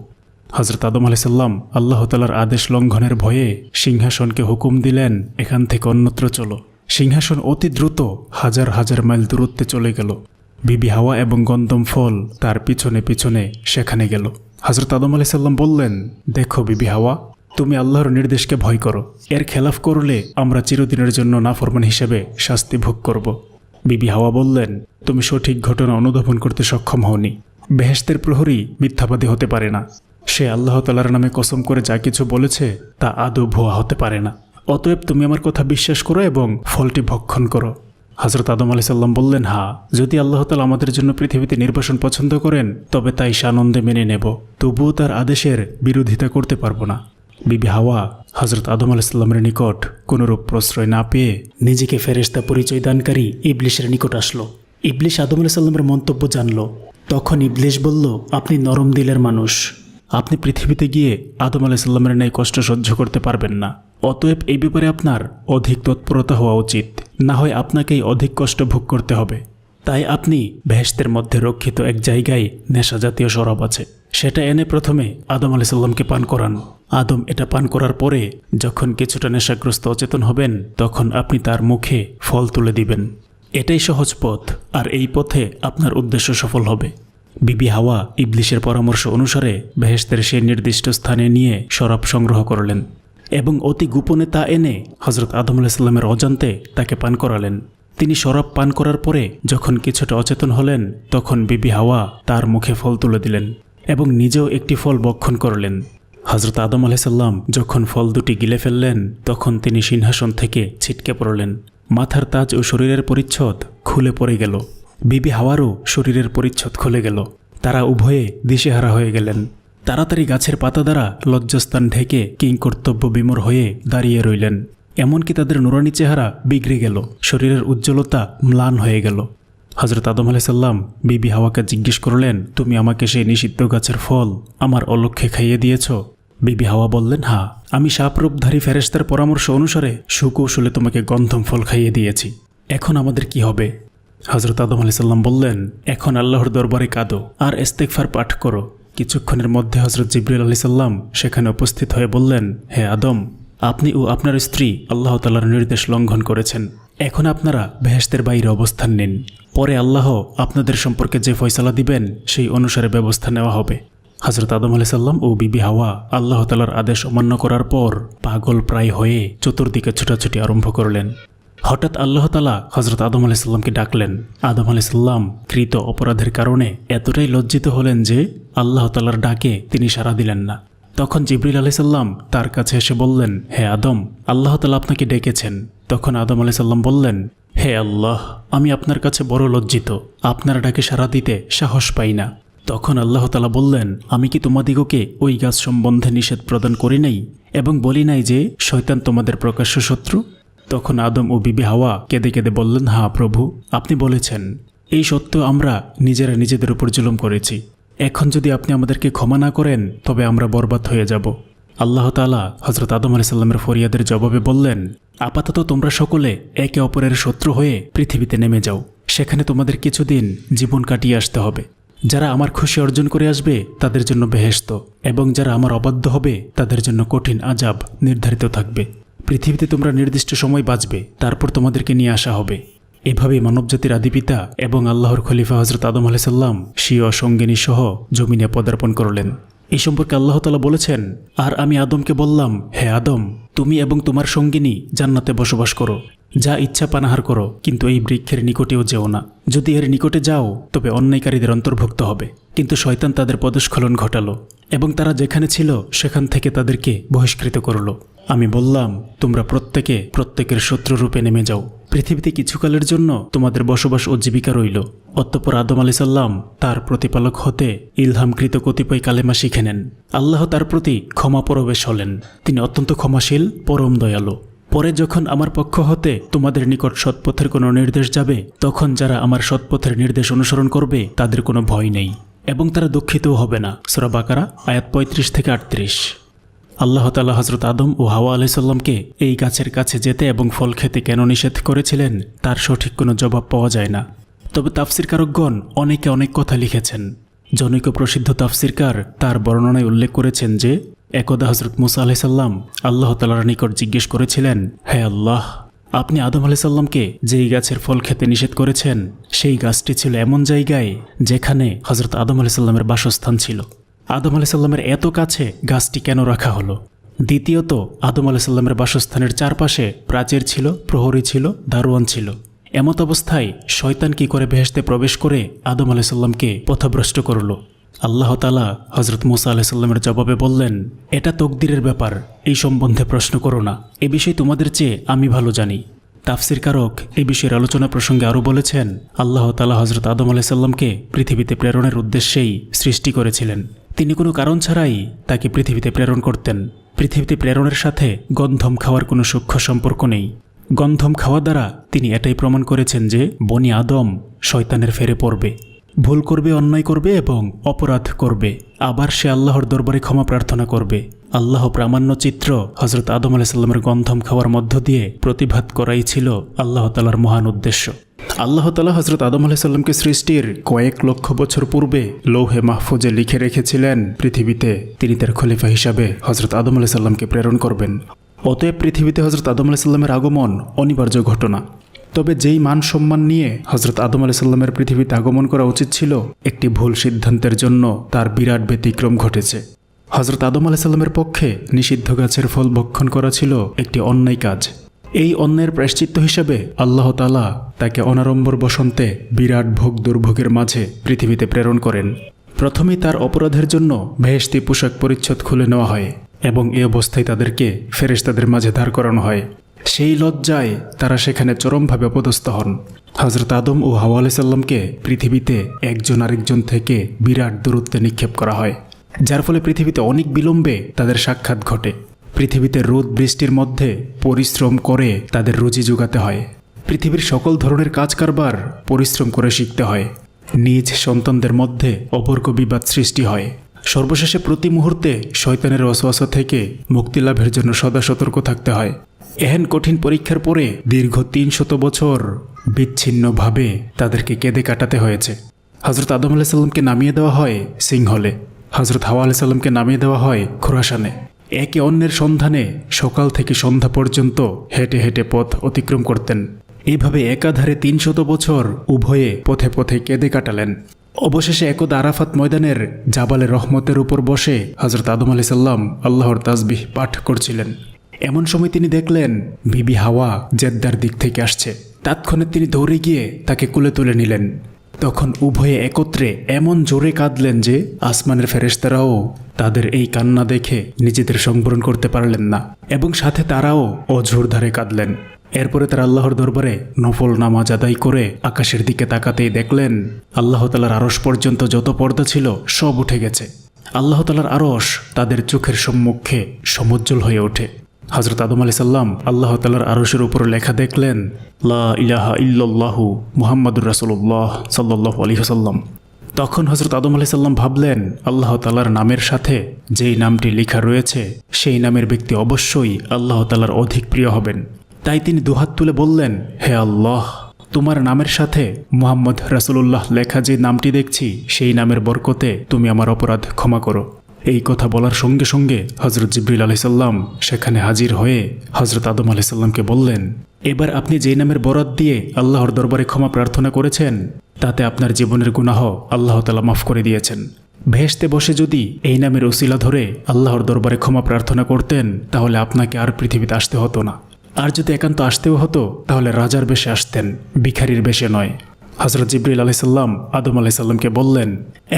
হযরত আদম আলাইসাল্লাম আল্লাহ তাআলার আদেশ লঙ্ঘনের ভয়ে সিংহাসনকে হুকুম দিলেন, এখান থেকে অন্যত্র চলো। সিংহাসন অতি দ্রুত হাজার হাজার মাইল দূরত্বে চলে গেল। বিবি হাওয়া এবং গন্ধম ফল তার পিছনে পিছনে সেখানে গেল। হযরত আদম আলাইসাল্লাম বললেন, দেখো বিবি হাওয়া, তুমি আল্লাহর নির্দেশকে ভয় করো। এর খেলাফ করলে আমরা চিরদিনের জন্য নাফরমান হিসেবে শাস্তি ভোগ করব। বিবি হাওয়া বললেন, তুমি সঠিক ঘটনা অনুধাবন করতে সক্ষম হওনি। বেহেশতের প্রহরী মিথ্যাবাদী হতে পারে না। সে আল্লাহ তাআলার নামে কসম করে যা কিছু বলেছে তা আদৌ ভুয়া হতে পারে না। অতএব তুমি আমার কথা বিশ্বাস করো এবং ফলটি ভক্ষণ করো। হযরত আদম আলাইসাল্লাম বললেন, হ্যাঁ, যদি আল্লাহ তাআলা আমাদের জন্য পৃথিবীতে নির্বাসন পছন্দ করেন তবে তাই সানন্দে মেনে নেব, তবুও তার আদেশের বিরোধিতা করতে পারবো না। বিবি হাওয়া হযরত আদম আলাইসাল্লামের নিকট কোনরূপ প্রশ্রয় না পেয়ে নিজেকে ফেরেশতা পরিচয় দানকারী ইবলিশের নিকট আসলো। ইবলিশ আদম আলাইসাল্লামের মন্তব্য জানল। তখন ইবলিশ বলল, আপনি নরম দিলের মানুষ। আপনি পৃথিবীতে গিয়ে আদম আলাইসাল্লামের ন্যায় কষ্ট সহ্য করতে পারবেন না। অতএব এই ব্যাপারে আপনার অধিক তৎপরতা হওয়া উচিত, না হয় আপনাকেই অধিক কষ্ট ভোগ করতে হবে। তাই আপনি বেহেশতের মধ্যে রক্ষিত এক জায়গায় নেশা জাতীয় শরাব আছে, সেটা এনে প্রথমে আদম আলাইসাল্লামকে পান করান। আদম এটা পান করার পরে যখন কিছুটা নেশাগ্রস্ত অচেতন হবেন তখন আপনি তার মুখে ফল তুলে দিবেন। এটাই সহজ পথ, আর এই পথে আপনার উদ্দেশ্য সফল হবে। বিবি হাওয়া ইবলিশের পরামর্শ অনুসারে বেহেশতের সেই নির্দিষ্ট স্থানে নিয়ে শরাব সংগ্রহ করলেন এবং অতি গোপনে তা এনে হযরত আদম আলাইসাল্লামের অজান্তে তাকে পান করালেন। তিনি শরাব পান করার পরে যখন কিছুটা অচেতন হলেন তখন বিবি হাওয়া তার মুখে ফল তুলে দিলেন এবং নিজেও একটি ফল ভক্ষণ করলেন। হযরত আদম আলাইসাল্লাম যখন ফল দুটি গিলে ফেললেন তখন তিনি সিংহাসন থেকে ছিটকে পড়লেন। মাথার তাজ ও শরীরের পরিচ্ছদ খুলে পড়ে গেল। বিবি হাওয়ারও শরীরের পরিচ্ছদ খুলে গেল। তারা উভয়ে দিশেহারা হয়ে গেলেন। তাড়াতাড়ি গাছের পাতা দ্বারা লজ্জাস্থান ঢেকে কিংকর্তব্য বিমূঢ় হয়ে দাঁড়িয়ে রইলেন। এমনকি তাদের নুরানি চেহারা বিগড়ে গেল, শরীরের উজ্জ্বলতা ম্লান হয়ে গেল। হযরত আদম আলাইসাল্লাম বিবি হাওয়াকে জিজ্ঞেস করলেন, তুমি আমাকে সেই নিষিদ্ধ গাছের ফল আমার অলক্ষ্যে খাইয়ে দিয়েছ? বিবি হাওয়া বললেন, হ্যাঁ, আমি সাপরূপধারী ফেরেশতার পরামর্শ অনুসারে সুকৌশলে তোমাকে গন্ধম ফল খাইয়ে দিয়েছি। এখন আমাদের কি হবে? হযরত আদম আলাইসাল্লাম বললেন, এখন আল্লাহর দরবারে কাঁদো আর ইস্তেগফার পাঠ করো। কিছুক্ষণের মধ্যে হযরত জিবরিল আলাইসাল্লাম সেখানে উপস্থিত হয়ে বললেন, হে আদম, আপনি ও আপনার স্ত্রী আল্লাহ তাআলার নির্দেশ লঙ্ঘন করেছেন। এখন আপনারা বেহেশতের বাইরে অবস্থান নিন। পরে আল্লাহ আপনাদের সম্পর্কে যে ফয়সালা দিবেন সেই অনুসারে ব্যবস্থা নেওয়া হবে। হযরত আদম আলাইসাল্লাম ও বিবি হাওয়া আল্লাহ তাআলার আদেশ অমান্য করার পর পাগল প্রায় হয়ে চতুর্দিকে ছোটাছুটি আরম্ভ করলেন। হঠাৎ আল্লাহ তাআলা হযরত আদম আলাইসাল্লামকে ডাকলেন। আদম আলাইসাল্লাম কৃত অপরাধের কারণে এতটাই লজ্জিত হলেন যে আল্লাহ তাআলার ডাকে তিনি সাড়া দিলেন না। তখন জিবরিল আলাইসাল্লাম তার কাছে এসে বললেন, হে আদম, আল্লাহ তাআলা আপনাকে ডেকেছেন। তখন আদম আলাইসাল্লাম বললেন, হে আল্লাহ, আমি আপনার কাছে বড় লজ্জিত, আপনার ডাকে সাড়া দিতে সাহস পাই না। তখন আল্লাহ তাআলা বললেন, আমি কি তোমাদিগকে ওই গাছ সম্বন্ধে নিষেধ প্রদান করি নাই এবং বলি নাই যে শয়তান তোমাদের প্রকাশ্য শত্রু? তখন আদম ও বিবি হাওয়া কেঁদে কেঁদে বললেন, হ্যাঁ প্রভু, আপনি বলেছেন। এই সত্ত্বেও আমরা নিজেরা নিজেদের উপর জুলুম করেছি। এখন যদি আপনি আমাদেরকে ক্ষমা না করেন তবে আমরা বরবাদ হয়ে যাব। আল্লাহ তাআলা হযরত আদম আলাইসাল্লামের ফরিয়াদের জবাবে বললেন, আপাতত তোমরা সকলে একে অপরের শত্রু হয়ে পৃথিবীতে নেমে যাও। সেখানে তোমাদের কিছুদিন জীবন কাটিয়ে আসতে হবে। যারা আমার খুশি অর্জন করে আসবে তাদের জন্য বেহেশত, এবং যারা আমার অবাধ্য হবে তাদের জন্য কঠিন আযাব নির্ধারিত থাকবে। পৃথিবীতে তোমরা নির্দিষ্ট সময় বাঁচবে, তারপর তোমাদেরকে নিয়ে আসা হবে। এভাবে মানবজাতির আদিপিতা এবং আল্লাহর খলিফা হযরত আদম আলাইসাল্লাম স্বীয় সঙ্গিনী সহ জমিনে পদার্পণ করলেন। এই সম্পর্কে আল্লাহ তাআলা বলেছেন, আর আমি আদমকে বললাম, হে আদম, তুমি এবং তোমার সঙ্গিনী জান্নাতে বসবাস করো, যা ইচ্ছা পানাহার করো, কিন্তু এই বৃক্ষের নিকটেও যেও না। যদি এর নিকটে যাও তবে অন্যায়কারীদের অন্তর্ভুক্ত হবে। কিন্তু শয়তান তাদের পদস্খলন ঘটালো এবং তারা যেখানে ছিল সেখান থেকে তাদেরকে বহিষ্কৃত করল। আমি বললাম, তোমরা প্রত্যেকে প্রত্যেকের শত্রুরূপে নেমে যাও। পৃথিবীতে কিছুকালের জন্য তোমাদের বসবাস ও জীবিকা রইল। অতঃপর আদম আলাইহিস সালাম তার প্রতিপালক হতে ইলহামকৃত কতিপয় কালেমা শিখে নেন। আল্লাহ তার প্রতি ক্ষমা পরবেশ হলেন। তিনি অত্যন্ত ক্ষমাশীল, পরম দয়ালু। পরে যখন আমার পক্ষ হতে তোমাদের নিকট সৎপথের কোনো নির্দেশ যাবে, তখন যারা আমার সৎপথের নির্দেশ অনুসরণ করবে তাদের কোনো ভয় নেই এবং তারা দুঃখিতও হবে না। সূরা বাকারা আয়াত 35 থেকে 38। আল্লাহ তাআলা হযরত আদম ও হাওয়া আলাইহিস সালামকে এই গাছের কাছে যেতে এবং ফল খেতে কেন নিষেধ করেছিলেন তার সঠিক কোনো জবাব পাওয়া যায় না। তবে তাফসিরকারকগণ অনেকে অনেক কথা লিখেছেন। জনৈক প্রসিদ্ধ তাফসিরকার তার বর্ণনায় উল্লেখ করেছেন যে একদা হযরত মুসা আলাইহিস সালাম আল্লাহ তাআলার নিকট জিজ্ঞেস করেছিলেন, হে আল্লাহ, আপনি আদম আলাইহিস সালামকে যেই গাছের ফল খেতে নিষেধ করেছেন সেই গাছটি ছিল এমন জায়গায় যেখানে হযরত আদম আলাইহিস সালামের বাসস্থান ছিল। আদম আলাইহিস সালামের এত কাছে গাছটি কেন রাখা হলো? দ্বিতীয়ত, আদম আলাইহিস সালামের বাসস্থানের চারপাশে প্রাচীর ছিল, প্রহরী ছিল, দারোয়ান ছিল। এমত অবস্থায় শয়তান কি করে বেহেশতে প্রবেশ করে আদম আলাইহিস সালামকে পথভ্রষ্ট করল? আল্লাহ তাআলা হযরত মুসা আলাইহিস সালামের জবাবে বললেন, এটা তকদিরের ব্যাপার, এই সম্বন্ধে প্রশ্ন করো না। এ বিষয়ে তোমাদের চেয়ে আমি ভালো জানি। তাফসিরকারক এই বিষয়ের আলোচনা প্রসঙ্গে আরও বলেছেন, আল্লাহ তাআলা হযরত আদম আলাইহিস সালামকে পৃথিবীতে প্রেরণের উদ্দেশ্যেই সৃষ্টি করেছিলেন। তিনি কোনো কারণ ছাড়াই তাকে পৃথিবীতে প্রেরণ করতেন। পৃথিবীতে প্রেরণের সাথে গন্ধম খাওয়ার কোনো সূক্ষ্ম সম্পর্ক নেই। গন্ধম খাওয়া দ্বারা তিনি এটাই প্রমাণ করেছেন যে বনি আদম শয়তানের ফেরে পড়বে, ভুল করবে, অন্যায় করবে এবং অপরাধ করবে। আবার সে আল্লাহর দরবারে ক্ষমা প্রার্থনা করবে। আল্লাহ প্রামাণ্য চিত্র হযরত আদম আলাইহিস সালামের গন্ধম খাওয়ার মধ্য দিয়ে প্রতিভাত করাই ছিল আল্লাহ তাআলার মহান উদ্দেশ্য। আল্লাহ তাআলা হযরত আদম আলাইহিস সালামকে সৃষ্টির কয়েক লক্ষ বছর পূর্বে লৌহে মাহফুজে লিখে রেখেছিলেন পৃথিবীতে তিনি তার খলিফা হিসাবে হযরত আদম আলাইহিস সালামকে প্রেরণ করবেন। অতএব পৃথিবীতে হযরত আদম আলাইহিস সালামের আগমন অনিবার্য ঘটনা। তবে যেই মান সম্মান নিয়ে হযরত আদম আলাইহিস সালামের পৃথিবীতে আগমন করা উচিত ছিল, একটি ভুল সিদ্ধান্তের জন্য তার বিরাট ব্যতিক্রম ঘটেছে। হযরত আদম আলাইহিস সালামের পক্ষে নিষিদ্ধ গাছের ফল ভক্ষণ করা ছিল একটি অন্যায় কাজ। এই অন্যায়ের প্রায়শ্চিত্ত হিসাবে আল্লাহ তাআলা তাকে অনাড়ম্বর বসন্তে বিরাট ভোগ দুর্ভোগের মাঝে পৃথিবীতে প্রেরণ করেন। প্রথমেই তার অপরাধের জন্য বেহেশতি পোশাক পরিচ্ছদ খুলে নেওয়া হয় এবং এ অবস্থায় তাদেরকে ফেরেশতাদের মাঝে দাঁড় করানো হয়। সেই লজ্জায় তারা সেখানে চরমভাবে অপদস্থ হন। হযরত আদম ও হাওয়া আলাইহিস সালামকে পৃথিবীতে একজন আরেকজন থেকে বিরাট দূরত্বে নিক্ষেপ করা হয়, যার ফলে পৃথিবীতে অনেক বিলম্বে তাদের সাক্ষাৎ ঘটে। পৃথিবীতে রোদ বৃষ্টির মধ্যে পরিশ্রম করে তাদের রুজি যোগাতে হয়। পৃথিবীর সকল ধরনের কাজ কারবার পরিশ্রম করে শিখতে হয়। নিজ সন্তানদের মধ্যে অপর্ক বিবাদ সৃষ্টি হয়। সর্বশেষে প্রতি মুহূর্তে শয়তানের ওয়াসওয়াসা থেকে মুক্তি লাভের জন্য সদা সতর্ক থাকতে হয়। এহেন কঠিন পরীক্ষার পরে দীর্ঘ 300 বছর বিচ্ছিন্নভাবে তাদেরকে কেঁদে কাটাতে হয়েছে। হযরত আদম আলাইহিস সালামকে নামিয়ে দেওয়া হয় সিংহলে, হযরত হাওয়া আলাইহিস সালামকে নামিয়ে দেওয়া হয় খোরাসানে। একে অন্যের সন্ধানে সকাল থেকে সন্ধ্যা পর্যন্ত হেঁটে হেঁটে পথ অতিক্রম করতেন। এইভাবে একাধারে 300 বছর উভয়ে পথে পথে কেঁদে কাটালেন। অবশেষে একদা আরাফাত ময়দানের জাবালে রহমতের উপর বসে হযরত আদম আলাইহিস সালাম আল্লাহর তাসবিহ পাঠ করছিলেন। এমন সময় তিনি দেখলেন বিবি হাওয়া জেদ্দার দিক থেকে আসছে। তৎক্ষণাৎ তিনি দৌড়ে গিয়ে তাকে কোলে তুলে নিলেন। তখন উভয়ে একত্রে এমন জোরে কাঁদলেন যে আসমানের ফেরেশতারাও তাদের এই কান্না দেখে নিজেদের সংবরণ করতে পারলেন না এবং সাথে তারাও অঝোর ধারে কাঁদলেন। এরপরে তারা আল্লাহর দরবারে নফল নামাজ আদায় করে আকাশের দিকে তাকাতেই দেখলেন আল্লাহ তাআলার আরশ পর্যন্ত যত পর্দা ছিল সব উঠে গেছে। আল্লাহ তাআলার আরশ তাদের চোখের সম্মুখে সমুজ্জ্বল হয়ে ওঠে। হযরত আদম আলাইহিস সালাম আল্লাহ তাআলার আরশের উপর লেখা দেখলেন, লা ইলাহা ইল্লাল্লাহু মুহাম্মাদুর রাসূলুল্লাহ সাল্লাল্লাহু আলাইহি ওয়াসাল্লাম। তখন হযরত আদম আলাইহিস সালাম ভাবলেন, আল্লাহ তাআলার নামের সাথে যেই নামটি লেখা রয়েছে সেই নামের ব্যক্তি অবশ্যই আল্লাহ তাআলার অধিক প্রিয় হবেন। তাই তিনি দুহাত তুলে বললেন, হে আল্লাহ, তোমার নামের সাথে মুহাম্মদ রাসূলুল্লাহ লেখা যে নামটি দেখছি সেই নামের বরকতে তুমি আমার অপরাধ ক্ষমা করো। এই কথা বলার সঙ্গে সঙ্গে হযরত জিবরিল আলাইহিস সালাম সেখানে হাজির হয়ে হযরত আদম আলাইহিস সালামকে বললেন, এবার আপনি যেই নামের বরাত দিয়ে আল্লাহর দরবারে ক্ষমা প্রার্থনা করেছেন তাতে আপনার জীবনের গুনাহ আল্লাহ তাআলা মাফ করে দিয়েছেন। বেহেশতে বসে যদি এই নামের উসিলা ধরে আল্লাহর দরবারে ক্ষমা প্রার্থনা করতেন তাহলে আপনাকে আর পৃথিবীতে আসতে হতো না। আর যদি একান্ত আসতেও হতো তাহলে রাজার বেশে আসতেন, ভিখারির বেশে নয়। হযরত জিবরিল আলাইহিসসালাম আদম আলাইহিসসালামকে বললেন,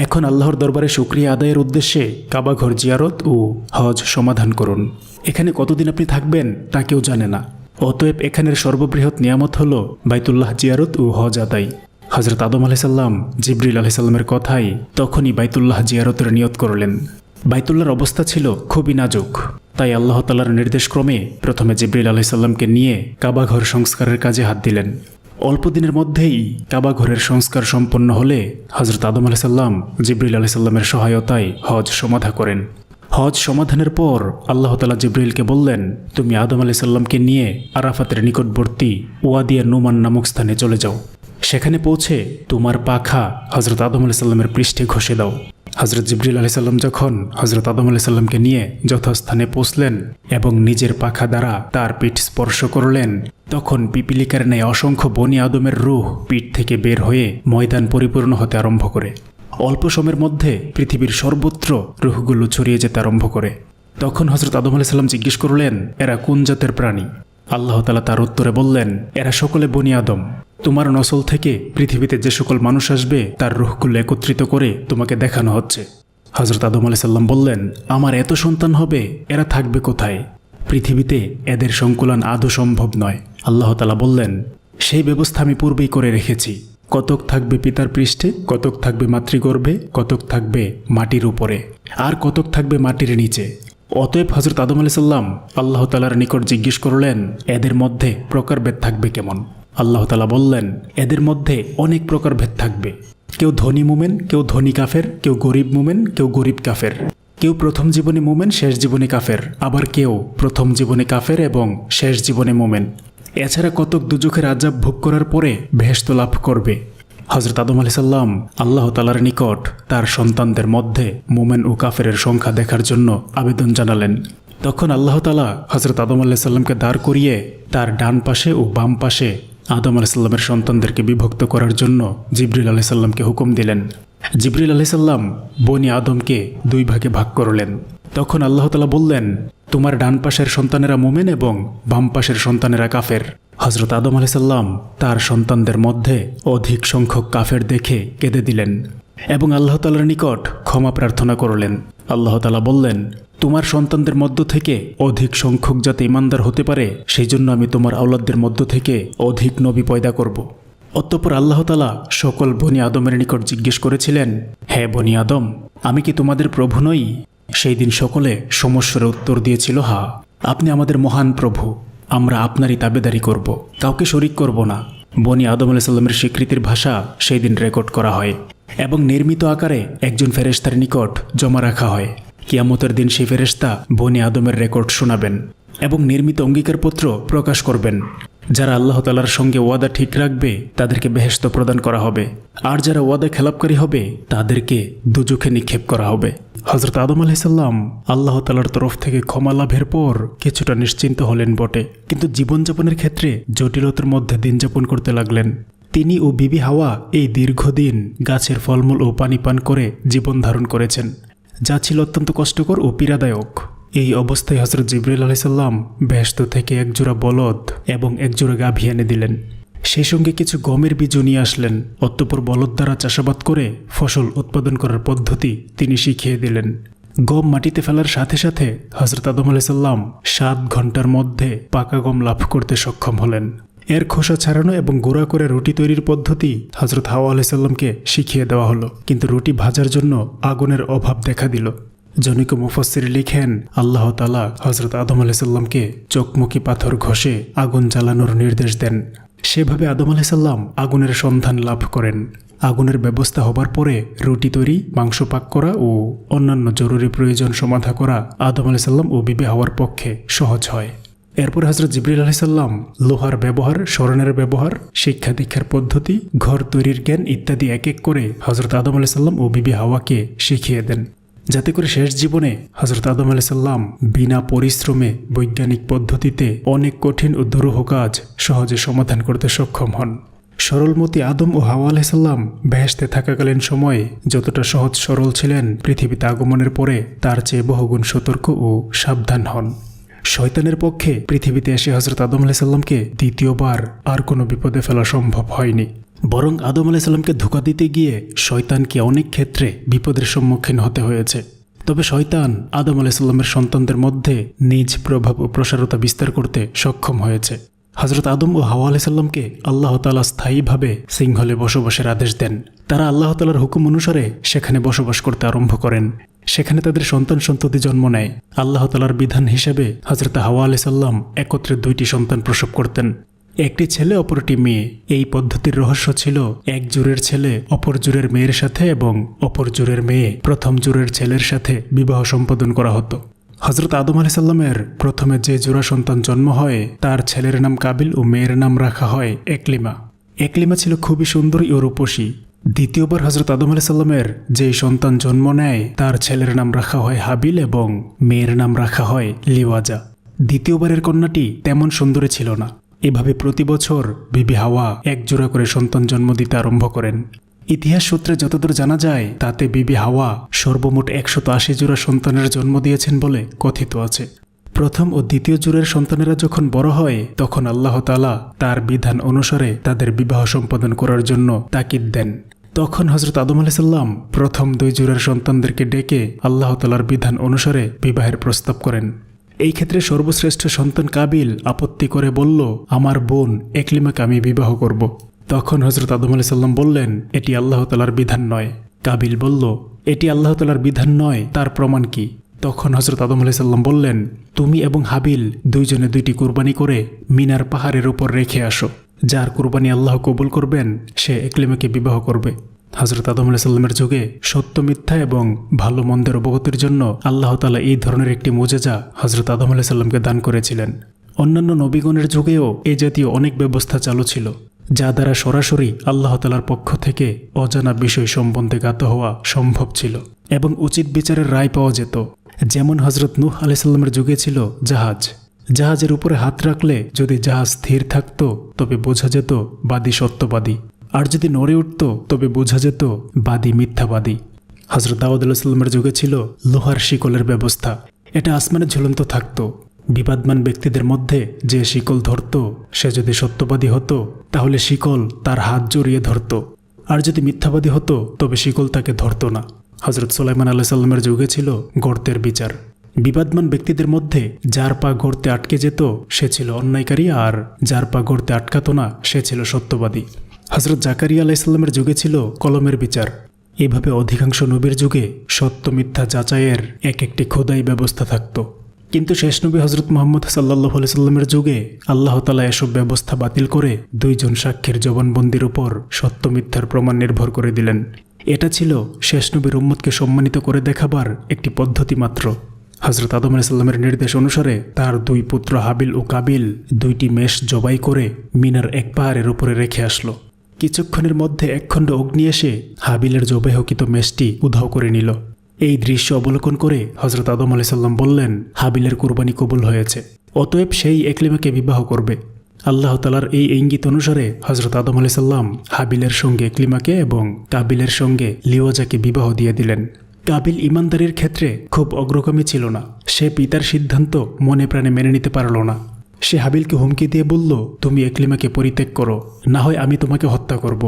এখন আল্লাহর দরবারে শুকরিয়া আদায়ের উদ্দেশ্যে কাবাঘর জিয়ারত ও হজ সমাধান করুন। এখানে কতদিন আপনি থাকবেন তা কেউ জানে না, অতএব এখানের সর্ববৃহৎ নিয়ামত হল বাইতুল্লাহ জিয়ারত ও হজ আদায়। হযরত আদম আলাইহিসসালাম জিবরিল আলাইহিসসালামের কথাই তখনই বাইতুল্লাহ জিয়ারতের নিয়ত করলেন। বাইতুল্লাহর অবস্থা ছিল খুবই নাজুক, তাই আল্লাহ তাআলার নির্দেশক্রমে প্রথমে জিবরিল আলাইহিসসালামকে নিয়ে কাবাঘর সংস্কারের কাজে হাত দিলেন। অল্প দিনের মধ্যেই কাবাঘরের সংস্কার সম্পন্ন হলে হযরত আদম আলাইহিসসালাম জিবরিল আলাইহিসসালামের সহায়তায় হজ সমাধা করেন। হজ সমাধানের পর আল্লাহ তাআলা জিবরিলকে বললেন, তুমি আদম আলাইহিসসালামকে নিয়ে আরাফাতের নিকটবর্তী ওয়াদিয়া নুমান নামক স্থানে চলে যাও। সেখানে পৌঁছে তোমার পাখা হযরত আদম আলাইহিসসালামের পৃষ্ঠে ঘষে দাও। হযরত জিবরিল আলাইহিসসালাম যখন হযরত আদম আলাইহিসসালামকে নিয়ে যথাস্থানে পৌঁছলেন এবং নিজের পাখা দ্বারা তার পিঠ স্পর্শ করলেন, তখন পিপিলিকার ন্যায় অসংখ্য বনি আদমের রূহ পিঠ থেকে বের হয়ে ময়দান পরিপূর্ণ হতে আরম্ভ করে। অল্প সময়ের মধ্যে পৃথিবীর সর্বত্র রূহগুলো ছড়িয়ে যেতে আরম্ভ করে। তখন হযরত আদম আলাইহিসসালাম জিজ্ঞেস করলেন, এরা কোন জাতের প্রাণী? আল্লাহ তাআলা তার উত্তরে বললেন, এরা সকলে বনি আদম। তোমার নসল থেকে পৃথিবীতে যে সকল মানুষ আসবে তার রূহগুলো একত্রিত করে তোমাকে দেখানো হচ্ছে। হযরত আদম আলাইহিসসালাম বললেন, আমার এত সন্তান হবে, এরা থাকবে কোথায়? পৃথিবীতে এদের সংকুলন আদৌ সম্ভব নয়। আল্লাহ তাআলা বললেন, সেই ব্যবস্থা আমি পূর্বেই করে রেখেছি। কতক থাকবে পিতার পৃষ্ঠে, কতক থাকবে মাতৃগর্ভে, কতক থাকবে মাটির উপরে, আর কতক থাকবে মাটির নিচে। অতএব হযরত আদম আলাইহিসসালাম আল্লাহ তাআলার নিকট জিজ্ঞেস করলেন, এদের মধ্যে প্রকারভেদ থাকবে কেমন? আল্লাহ তাআলা বললেন, এদের মধ্যে অনেক প্রকারভেদ থাকবে। কেউ ধনী মুমেন, কেউ ধনী কাফের, কেউ গরিব মুমেন, কেউ গরিব কাফের। কেউ প্রথম জীবনে মুমেন, শেষ জীবনে কাফের, আবার কেউ প্রথম জীবনে কাফের এবং শেষ জীবনে মুমেন। এছাড়া কতক দুজখের আযাব ভোগ করার পরে বেহেশত লাভ করবে। হযরত আদম আলাইহিসসালাম আল্লাহ তাআলার নিকট তার সন্তানদের মধ্যে মুমেন ও কাফেরের সংখ্যা দেখার জন্য আবেদন জানালেন। তখন আল্লাহ তাআলা হযরত আদম আলাইহিসসালামকে দাঁড় করিয়ে তার ডান পাশে ও বাম পাশে আদম আলাইহিসসালামের সন্তানদেরকে বিভক্ত করার জন্য জিবরিল আলাইহিসসালামকে হুকুম দিলেন। জিবরিল আলাইহিসসালাম বনি আদমকে দুই ভাগে ভাগ করলেন। তখন আল্লাহ তাআলা বললেন, তোমার ডান পাশের সন্তানেরা মুমিন এবং বাম পাশের সন্তানেরা কাফের। হযরত আদম আলাইহিসসালাম তার সন্তানদের মধ্যে অধিক সংখ্যক কাফের দেখে কেঁদে দিলেন এবং আল্লাহ তাআলার নিকট ক্ষমা প্রার্থনা করলেন। আল্লাহ তাআলা বললেন, তোমার সন্তানদের মধ্য থেকে অধিক সংখ্যক যাতে ঈমানদার হতে পারে সেই জন্য আমি তোমার আওলাদদের মধ্য থেকে অধিক নবী পয়দা করব। অতঃপর আল্লাহ তাআলা সকল বনি আদমের নিকট জিজ্ঞেস করেছিলেন, হে বনি আদম, আমি কি তোমাদের প্রভু নই? সেই দিন সকলে সমস্বরে উত্তর দিয়েছিল, হা, আপনি আমাদের মহান প্রভু, আমরা আপনারই তাবেদারি করব, কাউকে শরিক করব না। বনি আদম আলাইহিসসালামের স্বীকৃতির ভাষা সেই দিন রেকর্ড করা হয় এবং নির্মিত আকারে একজন ফেরেশতার নিকট জমা রাখা হয়। কিয়ামতের দিন সেই ফেরেশতা বনি আদমের রেকর্ড শোনাবেন এবং নির্মিত অঙ্গীকারপত্র প্রকাশ করবেন। যারা আল্লাহ তাআলার সঙ্গে ওয়াদা ঠিক রাখবে তাদেরকে বেহেশত প্রদান করা হবে, আর যারা ওয়াদা খেলাপকারী হবে তাদেরকে দুজখে নিক্ষেপ করা হবে। হযরত আদম আলাইহিসসালাম আল্লাহ তাআলার তরফ থেকে ক্ষমা লাভের পর কিছুটা নিশ্চিন্ত হলেন বটে, কিন্তু জীবনযাপনের ক্ষেত্রে জটিলতার মধ্যে দিন যাপন করতে লাগলেন। তিনি ও বিবি হাওয়া এই দীর্ঘদিন গাছের ফলমূল ও পানি পান করে জীবন ধারণ করেছেন, যা ছিল অত্যন্ত কষ্টকর ও পীড়াদায়ক। এই অবস্থায় হযরত জিবরিল আলাইহিসসালাম বেহেশত থেকে একজোড়া বলদ এবং একজোড়া গাভী এনে দিলেন। সেই সঙ্গে কিছু গমের বীজও নিয়ে আসলেন। অতঃপর বলদ দ্বারা চাষাবাদ করে ফসল উৎপাদন করার পদ্ধতি তিনি শিখিয়ে দিলেন। গম মাটিতে ফেলার সাথে সাথে হযরত আদম আলাইহিসসালাম 7 ঘন্টার মধ্যে পাকা গম লাভ করতে সক্ষম হলেন। এর খোসা ছাড়ানো এবং গুঁড়া করে রুটি তৈরির পদ্ধতি হযরত হাওয়া আলাইহিসসালামকে শিখিয়ে দেওয়া হলো, কিন্তু রুটি ভাজার জন্য আগুনের অভাব দেখা দিল। জনৈক মুফাসসির লিখেন, আল্লাহ তাআলা হযরত আদম আলাইহিসসালামকে চোখমুখী পাথর ঘষে আগুন জ্বালানোর নির্দেশ দেন। সেভাবে আদম আলাইহিসসালাম আগুনের সন্ধান লাভ করেন। আগুনের ব্যবস্থা হবার পরে রুটি তৈরি, মাংস পাক করা ও অন্যান্য জরুরি প্রয়োজন সমাধা করা আদম আলাইহিসসালাম ও বিবি হাওয়ার পক্ষে সহজ হয়। এরপর হযরত জিবরিল আলাইহিসসালাম লোহার ব্যবহার, স্বর্ণের ব্যবহার, শিক্ষা দীক্ষার পদ্ধতি, ঘর তৈরির জ্ঞান ইত্যাদি এক এক করে হযরত আদম আলাইহিসসালাম ও বিবি হাওয়াকে শিখিয়ে দেন, যাতে করে শেষ জীবনে হযরত আদম আলাইহিসসালাম বিনা পরিশ্রমে বৈজ্ঞানিক পদ্ধতিতে অনেক কঠিন ও দুরূহ কাজ সহজে সমাধান করতে সক্ষম হন। সরলমতি আদম ও হাওয়া আলাইহিসসালাম বেহেশতে থাকাকালীন সময়ে যতটা সহজ সরল ছিলেন, পৃথিবীতে আগমনের পরে তার চেয়ে বহুগুণ সতর্ক ও সাবধান হন। শয়তানের পক্ষে পৃথিবীতে এসে হযরত আদম আলাইহিসসালামকে দ্বিতীয়বার আর কোনো বিপদে ফেলা সম্ভব হয়নি, বরং আদম আলাইহিসসালামকে ধোঁকা দিতে গিয়ে শয়তানকে অনেক ক্ষেত্রে বিপদের সম্মুখীন হতে হয়েছে। তবে শয়তান আদম আলাইহিসসালামের সন্তানদের মধ্যে নিজ প্রভাব ও প্রসারতা বিস্তার করতে সক্ষম হয়েছে। হযরত আদম ও হাওয়া আলাইহিসসালামকে আল্লাহ তাআলা স্থায়ীভাবে সিংহলে বসবাসের আদেশ দেন। তারা আল্লাহ তাআলার হুকুম অনুসারে সেখানে বসবাস করতে আরম্ভ করেন। সেখানে তাদের সন্তান সন্ততি জন্ম নেয়। আল্লাহ তাআলার বিধান হিসেবে হযরত হাওয়া আলাইহিসসালাম একত্রে 2টি সন্তান প্রসব করতেন, একটি ছেলে অপরটি মেয়ে। এই পদ্ধতির রহস্য ছিল এক জোড়ের ছেলে অপর জোড়ের মেয়ের সাথে এবং অপর জোড়ের মেয়ে প্রথম জোড়ের ছেলের সাথে বিবাহ সম্পাদন করা হতো। হযরত আদম আলাইহিসসালামের প্রথমে যে জোড়া সন্তান জন্ম হয় তার ছেলের নাম কাবিল ও মেয়ের নাম রাখা হয় একলিমা। একলিমা ছিল খুবই সুন্দরী ও রূপসী। দ্বিতীয়বার হযরত আদম আলাইহিসসালামের যেই সন্তান জন্ম নেয় তার ছেলের নাম রাখা হয় হাবিল এবং মেয়ের নাম রাখা হয় লিওয়াজা। দ্বিতীয়বারের কন্যাটি তেমন সুন্দরী ছিল না। এভাবে প্রতি বছর বিবি হাওয়া এক জোড়া করে সন্তান জন্ম দিতে আরম্ভ করেন। ইতিহাস সূত্রে যতদূর জানা যায় তাতে বিবি হাওয়া সর্বমোট 180 জোড়া সন্তানের জন্ম দিয়েছেন বলে কথিত আছে। প্রথম ও দ্বিতীয় জোড়ের সন্তানেরা যখন বড় হয় তখন আল্লাহ তাআলা তার বিধান অনুসারে তাদের বিবাহ সম্পাদন করার জন্য তাকিদ দেন। তখন হযরত আদম আলাইহিসসালাম প্রথম 2 জোড়ের সন্তানদেরকে ডেকে আল্লাহ তাআলার বিধান অনুসারে বিবাহের প্রস্তাব করেন। এই ক্ষেত্রে সর্বশ্রেষ্ঠ সন্তান কাবিল আপত্তি করে বলল, আমার বোন একলিমাকে আমি বিবাহ করব। তখন হযরত আদম আলাইহিসসালাম বললেন, এটি আল্লাহ তাআলার বিধান নয়। কাবিল বলল, এটি আল্লাহ তাআলার বিধান নয়, তার প্রমাণ কি? তখন হযরত আদম আলাইহিসসালাম বললেন, তুমি এবং হাবিল দুইজনে 2টি কুরবানি করে মিনার পাহাড়ের উপর রেখে আসো। যার কুরবানি আল্লাহ কবুল করবেন সে একলিমাকে বিবাহ করবে। হযরত আদম আলাইহিসসালামের যুগে সত্য মিথ্যা এবং ভালো মন্দের অবগতির জন্য আল্লাহ তাআলা এই ধরনের একটি মুজিজা হযরত আদম আলাইহিসসালামকে দান করেছিলেন। অন্যান্য নবীগণের যুগেও এই জাতীয় অনেক ব্যবস্থা চালু ছিল, যা দ্বারা সরাসরি আল্লাহ তাআলার পক্ষ থেকে অজানা বিষয় সম্বন্ধে জ্ঞাত হওয়া সম্ভব ছিল এবং উচিত বিচারের রায় পাওয়া যেত। যেমন হযরত নূহ আলাইহিসসালামের যুগে ছিল জাহাজ। জাহাজের উপরে হাত রাখলে যদি জাহাজ স্থির থাকত তবে বোঝা যেত বাদী সত্যবাদী, আর যদি নড়ে উঠত তবে বোঝা যেত বাদী মিথ্যাবাদী। হযরত দাউদ আলাইহিসসালামের যুগে ছিল লোহার শিকলের ব্যবস্থা। এটা আসমানে ঝুলন্ত থাকত। বিবাদমান ব্যক্তিদের মধ্যে যে শিকল ধরত সে যদি সত্যবাদী হতো তাহলে শিকল তার হাত জড়িয়ে ধরত, আর যদি মিথ্যাবাদী হতো তবে শিকল তাকে ধরত না। হযরত সুলাইমান আলাইহিসসালামের যুগে ছিল গর্তের বিচার। বিবাদমান ব্যক্তিদের মধ্যে যার পা গর্তে আটকে যেত সে ছিল অন্যায়কারী, আর যার পা গর্তে আটকাত না সে ছিল সত্যবাদী। হযরত জাকারিয়া আলাইহিসসালামের যুগে ছিল কলমের বিচার। এভাবে অধিকাংশ নবীর যুগে সত্য মিথ্যা যাচাইয়ের এক একটি খোদাই ব্যবস্থা থাকত। কিন্তু শেষ নবী হযরত মুহাম্মদ সাল্লাল্লাহু আলাইহি সাল্লামের যুগে আল্লাহ তাআলা এসব ব্যবস্থা বাতিল করে 2 জন সাক্ষীর জবানবন্দির উপর সত্য মিথ্যার প্রমাণ নির্ভর করে দিলেন। এটা ছিল শেষ নবীর উম্মতকে সম্মানিত করে দেখাবার একটি পদ্ধতি মাত্র। হযরত আদম আলাইহিস সালামের নির্দেশ অনুসারে তার 2 পুত্র হাবিল ও কাবিল 2টি মেষ জবাই করে মিনার এক পাহাড়ের উপরে রেখে আসলো। কিছুক্ষণের মধ্যে এক খণ্ড অগ্নি এসে হাবিলের জবাইকৃত মেষটি উধাও করে নিল। এই দৃশ্য অবলোকন করে হযরত আদম আলাইহিস সালাম বললেন, হাবিলের কুরবানি কবুল হয়েছে, অতএব সেই একলিমাকে বিবাহ করবে। আল্লাহ তাআলার এই ইঙ্গিত অনুসারে হযরত আদম আলাইহিস সালাম হাবিলের সঙ্গে একলিমাকে এবং কাবিলের সঙ্গে লিওজাকে বিবাহ দিয়ে দিলেন। কাবিল ইমানদারির ক্ষেত্রে খুব অগ্রগামী ছিল না। সে পিতার সিদ্ধান্ত মনে প্রাণে মেনে নিতে পারল না। সে হাবিলকে হুমকি দিয়ে বলল, তুমি একলিমাকে পরিত্যাগ করো, না হয় আমি তোমাকে হত্যা করব।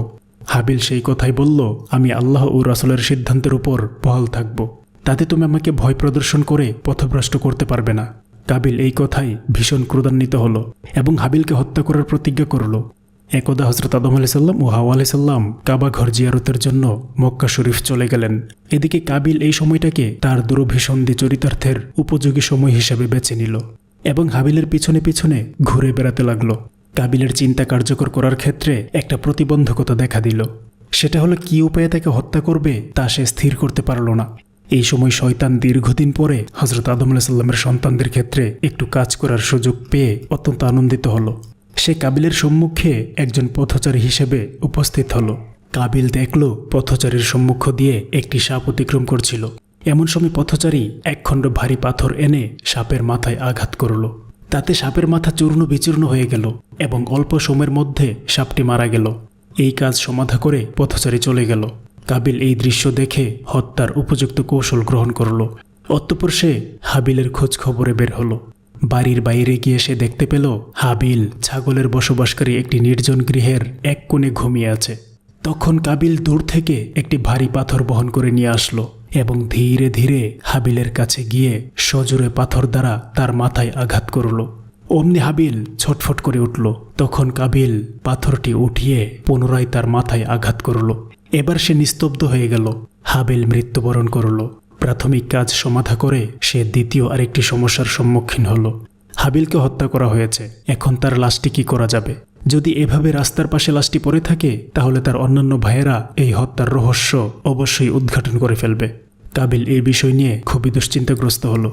হাবিল সেই কথাই বলল, আমি আল্লাহ ও রাসূলের সিদ্ধান্তের উপর বহাল থাকব, তাতে তুমি আমাকে ভয় প্রদর্শন করে পথভ্রষ্ট করতে পারবে না। কাবিল এই কথাই ভীষণ ক্রোধান্বিত হল এবং হাবিলকে হত্যা করার প্রতিজ্ঞা করল। একদা হযরত আদম আলাইহিস সালাম ও হাওয়া আলাইহিস সালাম কাবা ঘর জিয়ারতের জন্য মক্কা শরীফ চলে গেলেন। এদিকে কাবিল এই সময়টাকে তার দুরভিসন্ধি চরিতার্থের উপযোগী সময় হিসেবে বেছে নিল এবং হাবিলের পিছনে পিছনে ঘুরে বেড়াতে লাগলো। কাবিলের চিন্তা কার্যকর করার ক্ষেত্রে একটা প্রতিবন্ধকতা দেখা দিল। সেটা হলো কি উপায়ে তাকে হত্যা করবে তা সে স্থির করতে পারল না। এই সময় শয়তান দীর্ঘদিন পরে হযরত আদম আলাইহিস সালামের সন্তানদের ক্ষেত্রে একটু কাজ করার সুযোগ পেয়ে অত্যন্ত আনন্দিত হলো। সে কাবিলের সম্মুখে একজন পথচারী হিসেবে উপস্থিত হলো। কাবিল দেখল পথচারীর সম্মুখ দিয়ে একটি সাপ অতিক্রম করছিল। এমন সময় পথচারী এক খণ্ড ভারী পাথর এনে সাপের মাথায় আঘাত করল। তাতে সাপের মাথা চূর্ণ বিচূর্ণ হয়ে গেল এবং অল্প সময়ের মধ্যে সাপটি মারা গেল। এই কাজ সমাধা করে পথচারী চলে গেল। কাবিল এই দৃশ্য দেখে হত্যার উপযুক্ত কৌশল গ্রহণ করল। অতঃপর সে হাবিলের খোঁজ খবরে বের হলো। বাড়ির বাইরে গিয়ে সে দেখতে পেল হাবিল ছাগলের বসবাসকারী একটি নির্জন গৃহের এক কোণে ঘুমিয়ে আছে। তখন কাবিল দূর থেকে একটি ভারী পাথর বহন করে নিয়ে আসলো এবং ধীরে ধীরে হাবিলের কাছে গিয়ে সজোরে পাথর দ্বারা তার মাথায় আঘাত করল। অমনি হাবিল ছটফট করে উঠল। তখন কাবিল পাথরটি উঠিয়ে পুনরায় তার মাথায় আঘাত করল। এবার সে নিস্তব্ধ হয়ে গেল। হাবিল মৃত্যুবরণ করল। প্রাথমিক কাজ সমাধা করে সে দ্বিতীয় আরেকটি সমস্যার সম্মুখীন হল। হাবিলকে হত্যা করা হয়েছে, এখন তার লাশটি কি করা যাবে? যদি এভাবে রাস্তার পাশে লাশটি পড়ে থাকে তাহলে তার অন্যান্য ভাইয়েরা এই হত্যার রহস্য অবশ্যই উদ্ঘাটন করে ফেলবে। কাবিল এই বিষয় নিয়ে খুবই দুশ্চিন্তাগ্রস্ত হল।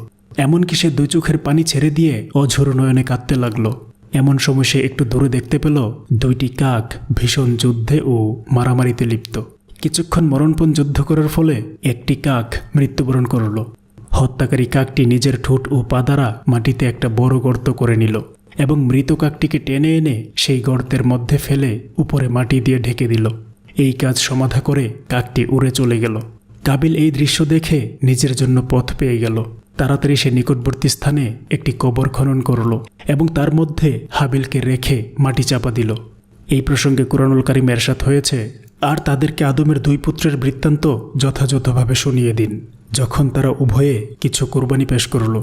এমনকি সে দুই চোখের পানি ছেড়ে দিয়ে অঝোর নয়নে কাঁদতে লাগলো। এমন সময় সে একটু দূরে দেখতে পেল দুইটি কাক ভীষণ যুদ্ধে ও মারামারিতে লিপ্ত। কিছুক্ষণ মরণপণ যুদ্ধ করার ফলে একটি কাক মৃত্যুবরণ করল। হত্যাকারী কাকটি নিজের ঠোঁট ও পা দ্বারা মাটিতে একটা বড় গর্ত করে নিল এবং মৃত কাকটিকে টেনে এনে সেই গর্তের মধ্যে ফেলে উপরে মাটি দিয়ে ঢেকে দিল। এই কাজ সমাধা করে কাকটি উড়ে চলে গেল। কাবিল এই দৃশ্য দেখে নিজের জন্য পথ পেয়ে গেল। তাড়াতাড়ি সে নিকটবর্তী স্থানে একটি কবর খনন করল এবং তার মধ্যে হাবিলকে রেখে মাটি চাপা দিল। এই প্রসঙ্গে কুরআনুল কারীমে ইরশাদ হয়েছে, আর তাদেরকে আদমের দুই পুত্রের বৃত্তান্ত যথাযথভাবে শুনিয়ে দিন। যখন তারা উভয়ে কিছু কুরবানি পেশ করল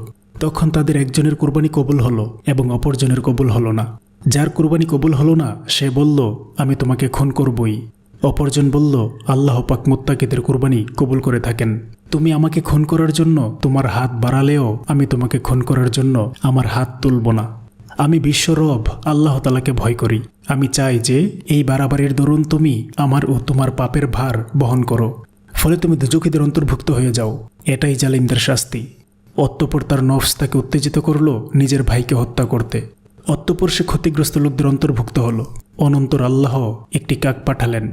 তখন তাদের একজনের কুরবানি কবুল হলো এবং অপরজনের কবুল হলো না। যার কুরবানি কবুল হলো না সে বলল, আমি তোমাকে খুন করবই। অপরজন বলল, আল্লাহ পাক মুত্তাকিদের কুরবানি কবুল করে থাকেন। তুমি আমাকে খুন করার জন্য তোমার হাত বাড়ালেও আমি তোমাকে খুন করার জন্য আমার হাত তুলব না। আমি বিশ্বরব আল্লাহ তাআলাকে ভয় করি। আমি চাই যে এই বাড়াবাড়ির দরুন তুমি আমার ও তোমার পাপের ভার বহন করো, ফলে তুমি দুজখীদের অন্তর্ভুক্ত হয়ে যাও। এটাই জালিমদের শাস্তি। অতঃপর তার নফস তাকে উত্তেজিত করল নিজের ভাইকে হত্যা করতে। অতঃপর সে ক্ষতিগ্রস্ত লোকদের অন্তর্ভুক্ত হল। অনন্তর আল্লাহ একটি কাক পাঠালেন।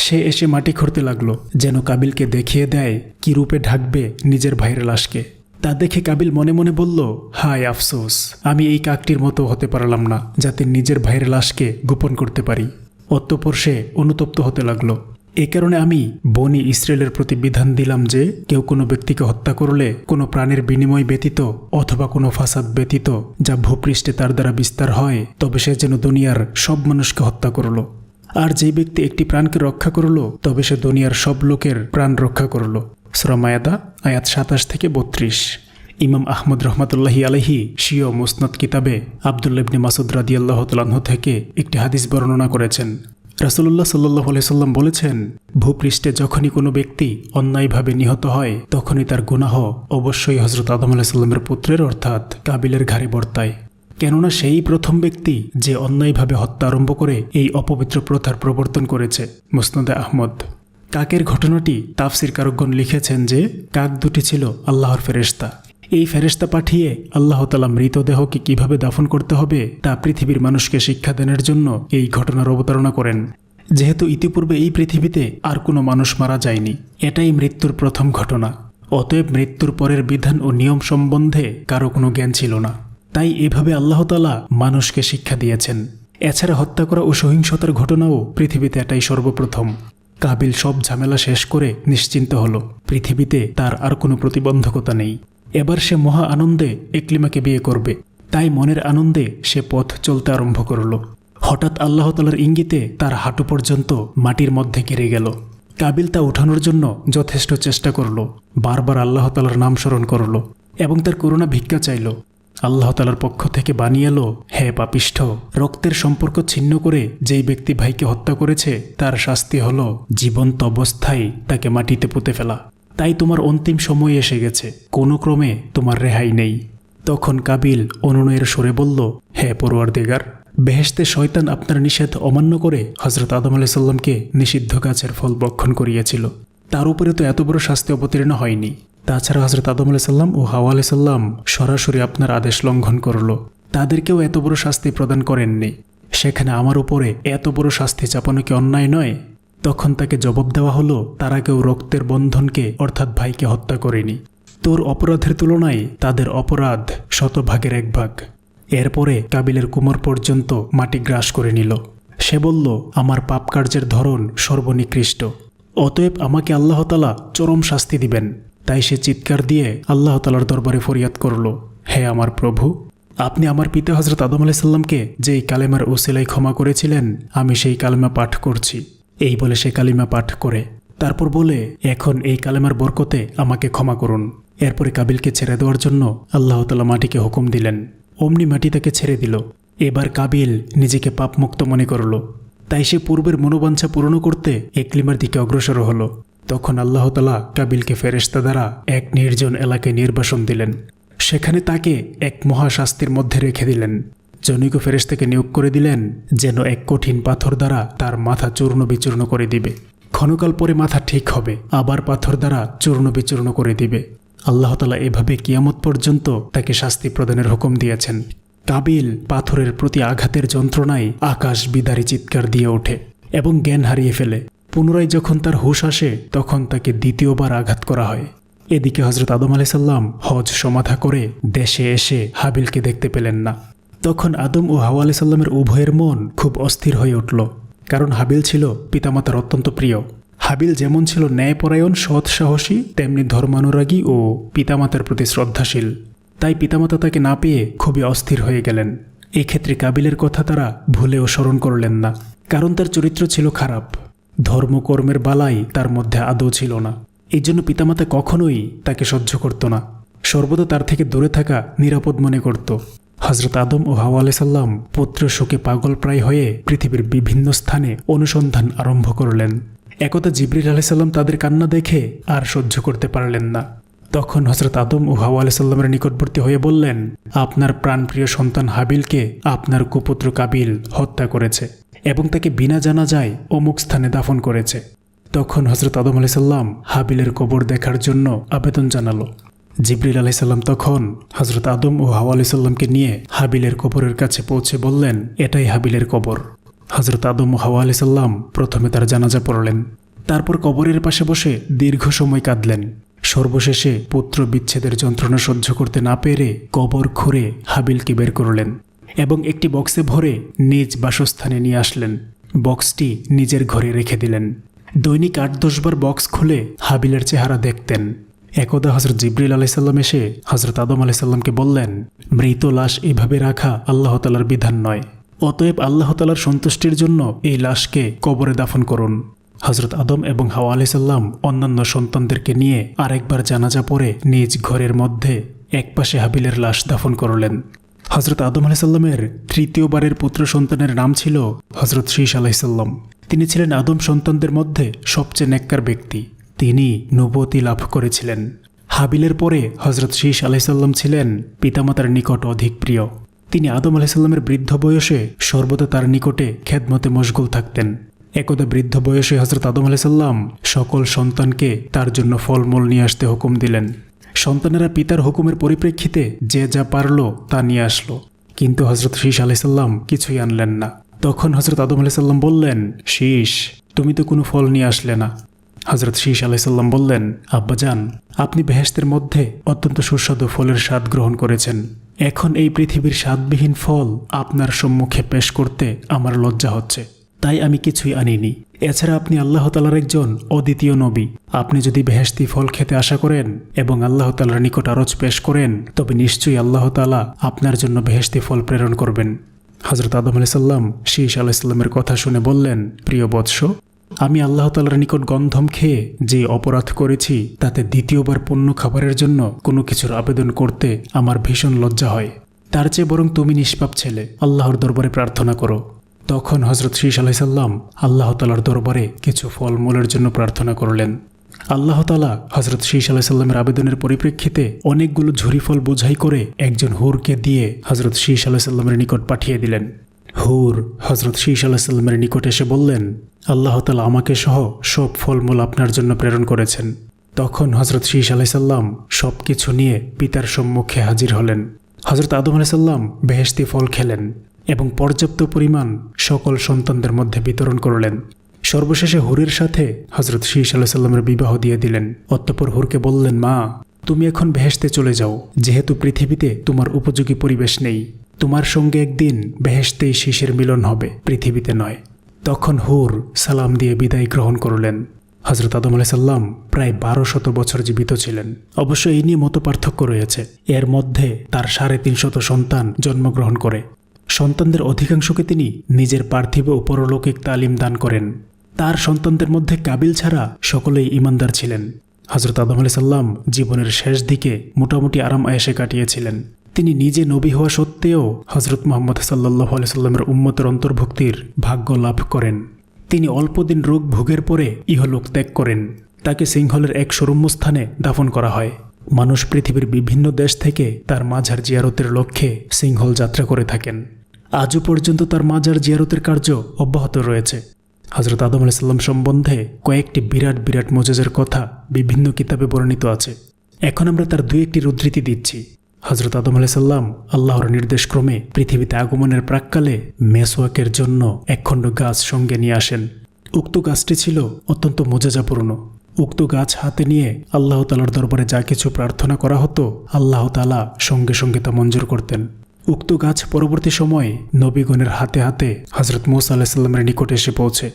সে এসে মাটি খুঁড়তে লাগলো যেন কাবিলকে দেখিয়ে দেয় কি রূপে ঢাকবে নিজের ভাইয়ের লাশকে। তা দেখে কাবিল মনে মনে বলল, হায় আফসোস, আমি এই কাকটির মতো হতে পারলাম না যাতে নিজের ভাইয়ের লাশকে গোপন করতে পারি। অতঃপর সে অনুতপ্ত হতে লাগলো। এ কারণে আমি বনি ইসরায়েলের প্রতি বিধান দিলাম যে কেউ কোনো ব্যক্তিকে হত্যা করলে কোনো প্রাণের বিনিময় ব্যতীত অথবা কোনো ফাসাদ ব্যতীত যা ভূপৃষ্ঠে তার দ্বারা বিস্তার হয়, তবে সে যেন দুনিয়ার সব মানুষকে হত্যা করল। আর যে ব্যক্তি একটি প্রাণকে রক্ষা করল তবে সে দুনিয়ার সব লোকের প্রাণ রক্ষা করল। সূরা মায়াদা আয়াত ২৭ থেকে ৩২। ইমাম আহমদ রহমাতুল্লাহি আলাইহি শিয় মুসনাদ কিতাবে আব্দুল্লাহ ইবনে মাসউদ রাদিয়াল্লাহু তাআলা আনহু থেকে একটি হাদিস বর্ণনা করেছেন। রাসূলুল্লাহ সাল্লাল্লাহু আলাইহি সাল্লাম বলেছেন, ভূপৃষ্ঠে যখনই কোনো ব্যক্তি অন্যায়ভাবে নিহত হয় তখনই তার গুনাহ অবশ্যই হযরত আদম আলাইহিস সালামের পুত্রের অর্থাৎ কাবিলের ঘাড়ে বর্তায়। কেননা সেই প্রথম ব্যক্তি যে অন্যায়ভাবে হত্যা আরম্ভ করে এই অপবিত্র প্রথার প্রবর্তন করেছে। মুসনাদে আহমদ। কাকের ঘটনাটি তাফসীরকারকগণ লিখেছেন যে কাক দুটি ছিল আল্লাহর ফেরেশতা। এই ফেরেশতা পাঠিয়ে আল্লাহ তাআলা মৃতদেহকে কিভাবে দাফন করতে হবে তা পৃথিবীর মানুষকে শিক্ষা দানের জন্য এই ঘটনার অবতারণা করেন। যেহেতু ইতিপূর্বে এই পৃথিবীতে আর কোনো মানুষ মারা যায়নি, এটাই মৃত্যুর প্রথম ঘটনা। অতএব মৃত্যুর পরের বিধান ও নিয়ম সম্বন্ধে কারো কোনো জ্ঞান ছিল না। তাই এভাবে আল্লাহ তাআলা মানুষকে শিক্ষা দিয়েছেন। এছাড়া হত্যা করা ও সহিংসতার ঘটনাও পৃথিবীতে এটাই সর্বপ্রথম। কাবিল সব ঝামেলা শেষ করে নিশ্চিন্ত হল, পৃথিবীতে তার আর কোনো প্রতিবন্ধকতা নেই। এবার সে মহা আনন্দে ইকলিমাকে বিয়ে করবে। তাই মনের আনন্দে সে পথ চলতে আরম্ভ করল। হঠাৎ আল্লাহ তাআলার ইঙ্গিতে তার হাঁটু পর্যন্ত মাটির মধ্যে ঘিরে গেল। কাবিল তা উঠানোর জন্য যথেষ্ট চেষ্টা করল, বারবার আল্লাহ তাআলার নাম স্মরণ করল এবং তার করুণা ভিক্ষা চাইল। আল্লাহ তাআলার পক্ষ থেকে বাণী এলো, হে পাপিষ্ঠ, রক্তের সম্পর্ক ছিন্ন করে যেই ব্যক্তি ভাইকে হত্যা করেছে তার শাস্তি হলো জীবন্ত অবস্থায় তাকে মাটিতে পুঁতে ফেলা। তাই তোমার অন্তিম সময় এসে গেছে, কোনো ক্রমে তোমার রেহাই নেই। তখন কাবিল অনুনয়ের সুরে বলল, হে পরওয়ারদিগার, বেহেশতে শয়তান আপনার নিষেধ অমান্য করে হযরত আদম আলাইহিস সালামকে নিষিদ্ধ গাছের ফল ভক্ষণ করিয়েছিল। তার উপরে তো এত বড় শাস্তি অবতীর্ণ হয়নি। তাছাড়া হযরত আদম আলাইহিস সালাম ও হাওয়া আলাইহিস সালাম সরাসরি আপনার আদেশ লঙ্ঘন করল। তাদেরকেও এত বড় শাস্তি প্রদান করেননি। সেখানে আমার উপরে এত বড় শাস্তি চাপানো কি অন্যায় নয়? তখন তাকে জবাব দেওয়া হলো, তারা কেউ রক্তের বন্ধনকে অর্থাৎ ভাইকে হত্যা করেনি। তোর অপরাধের তুলনায় তাদের অপরাধ 100 ভাগের 1 ভাগ। এরপরে কাবিলের কোমর পর্যন্ত মাটি গ্রাস করে নিল। সে বলল, আমার পাপ কার্যের ধরন সর্বনিকৃষ্ট, অতএব আমাকে আল্লাহ তাআলা চরম শাস্তি দিবেন। তাই সে চিৎকার দিয়ে আল্লাহ তাআলার দরবারে ফরিয়াদ করল, হে আমার প্রভু, আপনি আমার পিতা হযরত আদম আলাইহিস সালামকে যেই কালেমার উসিলায় ক্ষমা করেছিলেন, আমি সেই কালেমা পাঠ করছি। এই বলে সে কালিমা পাঠ করে তারপর বলে, এখন এই কালেমার বরকতে আমাকে ক্ষমা করুন। এরপরে কাবিলকে ছেড়ে দেওয়ার জন্য আল্লাহ তাআলা মাটিকে হুকুম দিলেন। অমনি মাটি তাকে ছেড়ে দিল। এবার কাবিল নিজেকে পাপমুক্ত মনে করল। তাই সে পূর্বের মনোবাঞ্ছা পূরণ করতে ইকলিমার দিকে অগ্রসর হল। তখন আল্লাহ তাআলা কাবিলকে ফেরেশতা দ্বারা এক নির্জন এলাকায় নির্বাসন দিলেন। সেখানে তাকে এক মহাশাস্তির মধ্যে রেখে দিলেন। জনৈক ফেরেশতাকে নিয়োগ করে দিলেন যেন এক কঠিন পাথর দ্বারা তার মাথা চূর্ণ বিচূর্ণ করে দিবে। ক্ষণকাল পরে মাথা ঠিক হবে, আবার পাথর দ্বারা চূর্ণ বিচূর্ণ করে দিবে। আল্লাহ তাআলা এভাবে কিয়ামত পর্যন্ত তাকে শাস্তি প্রদানের হুকুম দিয়েছেন। কাবিল পাথরের প্রতি আঘাতের যন্ত্রণায় আকাশ বিদারী চিৎকার দিয়ে ওঠে এবং জ্ঞান হারিয়ে ফেলে। পুনরায় যখন তার হুঁশ আসে তখন তাকে দ্বিতীয়বার আঘাত করা হয়। এদিকে হযরত আদম আলাইহিস সালাম হজ সমাধা করে দেশে এসে হাবিলকে দেখতে পেলেন না। তখন আদম ও হাওয়া আলাইহিস সালামের উভয়ের মন খুব অস্থির হয়ে উঠল, কারণ হাবিল ছিল পিতামাতার অত্যন্ত প্রিয়। হাবিল যেমন ছিল ন্যায়পরায়ণ, সৎ, সাহসী, তেমনি ধর্মানুরাগী ও পিতামাতার প্রতি শ্রদ্ধাশীল। তাই পিতামাতা তাকে না পেয়ে খুবই অস্থির হয়ে গেলেন। এক্ষেত্রে কাবিলের কথা তারা ভুলেও স্মরণ করলেন না, কারণ তার চরিত্র ছিল খারাপ। ধর্মকর্মের বালাই তার মধ্যে আদৌ ছিল না। এই জন্য পিতামাতা কখনোই তাকে সহ্য করত না, সর্বদা তার থেকে দূরে থাকা নিরাপদ মনে করত। হযরত আদম ও হাওয়া আলাইহিস সালাম পুত্র শোকে পাগল প্রায় হয়ে পৃথিবীর বিভিন্ন স্থানে অনুসন্ধান আরম্ভ করলেন। একদা জিবরিল আলাইহিস সালাম তাদের কান্না দেখে আর সহ্য করতে পারলেন না। তখন হযরত আদম ও হাওয়া আলাইহিস সালামের নিকটবর্তী হয়ে বললেন, আপনার প্রাণপ্রিয় সন্তান হাবিলকে আপনার কুপুত্র কাবিল হত্যা করেছে এবং তাকে বিনা জানাজায় অমুক স্থানে দাফন করেছে। তখন হযরত আদম আলাইহিস সালাম হাবিলের কবর দেখার জন্য আবেদন জানালো। জিবরিল আলাইহিস সালাম তখন হযরত আদম ও হাওয়া আলাইহিস সালামকে নিয়ে হাবিলের কবরের কাছে পৌঁছে বললেন, এটাই হাবিলের কবর। হযরত আদম ও হাওয়া আলাইহিস সালাম প্রথমে তার জানাজা পড়লেন, তারপর কবরের পাশে বসে দীর্ঘ সময় কাঁদলেন। সর্বশেষে পুত্র বিচ্ছেদের যন্ত্রণা সহ্য করতে না পেরে কবর খুঁড়ে হাবিলকে বের করলেন এবং একটি বক্সে ভরে নিজ বাসস্থানে নিয়ে আসলেন। বক্সটি নিজের ঘরে রেখে দিলেন। দৈনিক ৮-১০ বার বক্স খুলে হাবিলের চেহারা দেখতেন। একদা হযরত জিবরিল আলাইহিস সালাম এসে হযরত আদম আলাইহিস সালামকে বললেন, মৃত লাশ এভাবে রাখা আল্লাহ তাআলার বিধান নয়, অতএব আল্লাহ তাআলার সন্তুষ্টির জন্য এই লাশকে কবরে দাফন করুন। হযরত আদম এবং হাওয়া আলাইহিস সালাম অন্যান্য সন্তানদেরকে নিয়ে আরেকবার জানাজা পড়ে নিজ ঘরের মধ্যে একপাশে হাবিলের লাশ দাফন করলেন। হযরত আদম আলাইহিস সালামের তৃতীয়বারের পুত্র সন্তানের নাম ছিল হযরত শীস আলাইহিস সালাম। তিনি ছিলেন আদম সন্তানদের মধ্যে সবচেয়ে নেককার ব্যক্তি। তিনি নবুয়তি লাভ করেছিলেন। হাবিলের পরে হযরত শীস আলাইহিস সালাম ছিলেন পিতামাতার নিকট অধিক প্রিয়। তিনি আদম আলাইহিস সালামের বৃদ্ধ বয়সে সর্বদা তার নিকটে খেদমতে মশগুল থাকতেন। একদা বৃদ্ধ বয়সে হযরত আদম আলাইহিস সালাম সকল সন্তানকে তার জন্য ফলমূল নিয়ে আসতে হুকুম দিলেন। সন্তানেরা পিতার হুকুমের পরিপ্রেক্ষিতে যে যা পারল তা নিয়ে আসলো, কিন্তু হযরত শীস আলাইহিস সালাম কিছুই আনলেন না। তখন হযরত আদম আলাইহিস সালাম বললেন, শীস, তুমি তো কোনো ফল নিয়ে আসলে না। হযরত শীস আলাইহিস সালাম বললেন, আব্বাজান, আপনি বেহেশতের মধ্যে অত্যন্ত সুস্বাদু ফলের স্বাদ গ্রহণ করেছেন। এখন এই পৃথিবীর স্বাদবিহীন ফল আপনার সম্মুখে পেশ করতে আমার লজ্জা হচ্ছে, তাই আমি কিছুই আনিনি। এছাড়া আপনি আল্লাহ তাআলার একজন অদ্বিতীয় নবী। আপনি যদি বেহেশতি ফল খেতে আশা করেন এবং আল্লাহ তাআলার নিকট আরজ পেশ করেন, তবে নিশ্চয়ই আল্লাহ তাআলা আপনার জন্য বেহেশতি ফল প্রেরণ করবেন। হযরত আদম আলাইহিস সালাম শীস আলাইহিস সালামের কথা শুনে বললেন, প্রিয় বৎস, আমি আল্লাহ তাআলার নিকট গন্ধম খেয়ে যে অপরাধ করেছি তাতে দ্বিতীয়বার পণ্য খাবারের জন্য কোনো কিছুর আবেদন করতে আমার ভীষণ লজ্জা হয়। তার চেয়ে বরং তুমি নিষ্পাপ ছেলে, আল্লাহর দরবারে প্রার্থনা করো। তখন হযরত শীস আলাইহিস সালাম আল্লাহ তাআলার দরবারে কিছু ফলমূলের জন্য প্রার্থনা করলেন। আল্লাহ তাআলা হযরত শীস আলাইহিস সালামের আবেদনের পরিপ্রেক্ষিতে অনেকগুলো ঝুরি ফল বোঝাই করে একজন হুরকে দিয়ে হযরত শীস আলাইহিস সালামের নিকট পাঠিয়ে দিলেন। হুর হযরত শীস আলাইহিস সালামের নিকট এসে বললেন, আল্লাহ তাআলা আমাকে সহ সব ফলমূল আপনার জন্য প্রেরণ করেছেন। তখন হযরত শীস আলাইহিস সালাম সব কিছু নিয়ে পিতার সম্মুখে হাজির হলেন। হযরত আদম আলাইহিস সালাম বেহেশতি ফল খেলেন এবং পর্যাপ্ত পরিমাণ সকল সন্তানদের মধ্যে বিতরণ করলেন। সর্বশেষে হুরের সাথে হযরত শীস আলাইহিস সালামের বিবাহ দিয়ে দিলেন। অতঃপর হুরকে বললেন, মা, তুমি এখন বেহেশতে চলে যাও, যেহেতু পৃথিবীতে তোমার উপযোগী পরিবেশ নেই। তোমার সঙ্গে একদিন বেহেশতেই শীসের মিলন হবে, পৃথিবীতে নয়। তখন হুর সালাম দিয়ে বিদায় গ্রহণ করলেন। হজরত আদম আলাইসাল্লাম প্রায় 1200 বছর জীবিত ছিলেন। অবশ্য এই নিয়ে মতপার্থক্য রয়েছে। এর মধ্যে তার 350 সন্তান জন্মগ্রহণ করে। সন্তানদের অধিকাংশকে তিনি নিজের পার্থিব ও পরলৌকিক তালিম দান করেন। তার সন্তানদের মধ্যে কাবিল ছাড়া সকলেই ঈমানদার ছিলেন। হজরত আদম আলাইসাল্লাম জীবনের শেষ দিকে মোটামুটি আরাম আয়েশে কাটিয়েছিলেন। তিনি নিজে নবী হওয়া সত্ত্বেও হজরত মুহাম্মদ সাল্লাল্লাহু আলাইহি সাল্লামের উম্মতের অন্তর্ভুক্তির ভাগ্য লাভ করেন। তিনি অল্পদিন রোগ ভোগের পরে ইহলোক ত্যাগ করেন। তাকে সিংহলের এক সুরম্য স্থানে দাফন করা হয়। মানুষ পৃথিবীর বিভিন্ন দেশ থেকে তার মাজার জিয়ারতের লক্ষ্যে সিংহল যাত্রা করে থাকেন। আজও পর্যন্ত তার মাজার জিয়ারতের কার্য অব্যাহত রয়েছে। হজরত আদম আলাইহিস সালাম সম্বন্ধে কয়েকটি বিরাট বিরাট মুজিজার কথা বিভিন্ন কিতাবে বর্ণিত আছে। এখন আমরা তার দুই একটি উদ্ধৃতি দিচ্ছি। হজরত আদম আলাইহিস সালাম আল্লাহর নির্দেশক্রমে পৃথিবীতে আগমনের প্রাক্কালে মেসওয়াকের জন্য একখণ্ড গাছ সঙ্গে নিয়ে আসেন। উক্ত গাছটি ছিল অত্যন্ত মুজিজাপূর্ণ। উক্ত গাছ হাতে নিয়ে আল্লাহ তাআলার দরবারে যা কিছু প্রার্থনা করা হতো, আল্লাহ তাআলা সঙ্গে সঙ্গে তা মঞ্জুর করতেন। উক্ত গাছ পরবর্তী সময়ে নবীগণের হাতে হাতে হজরত মূসা আলাইহিস সালামের নিকটে এসে পৌঁছে,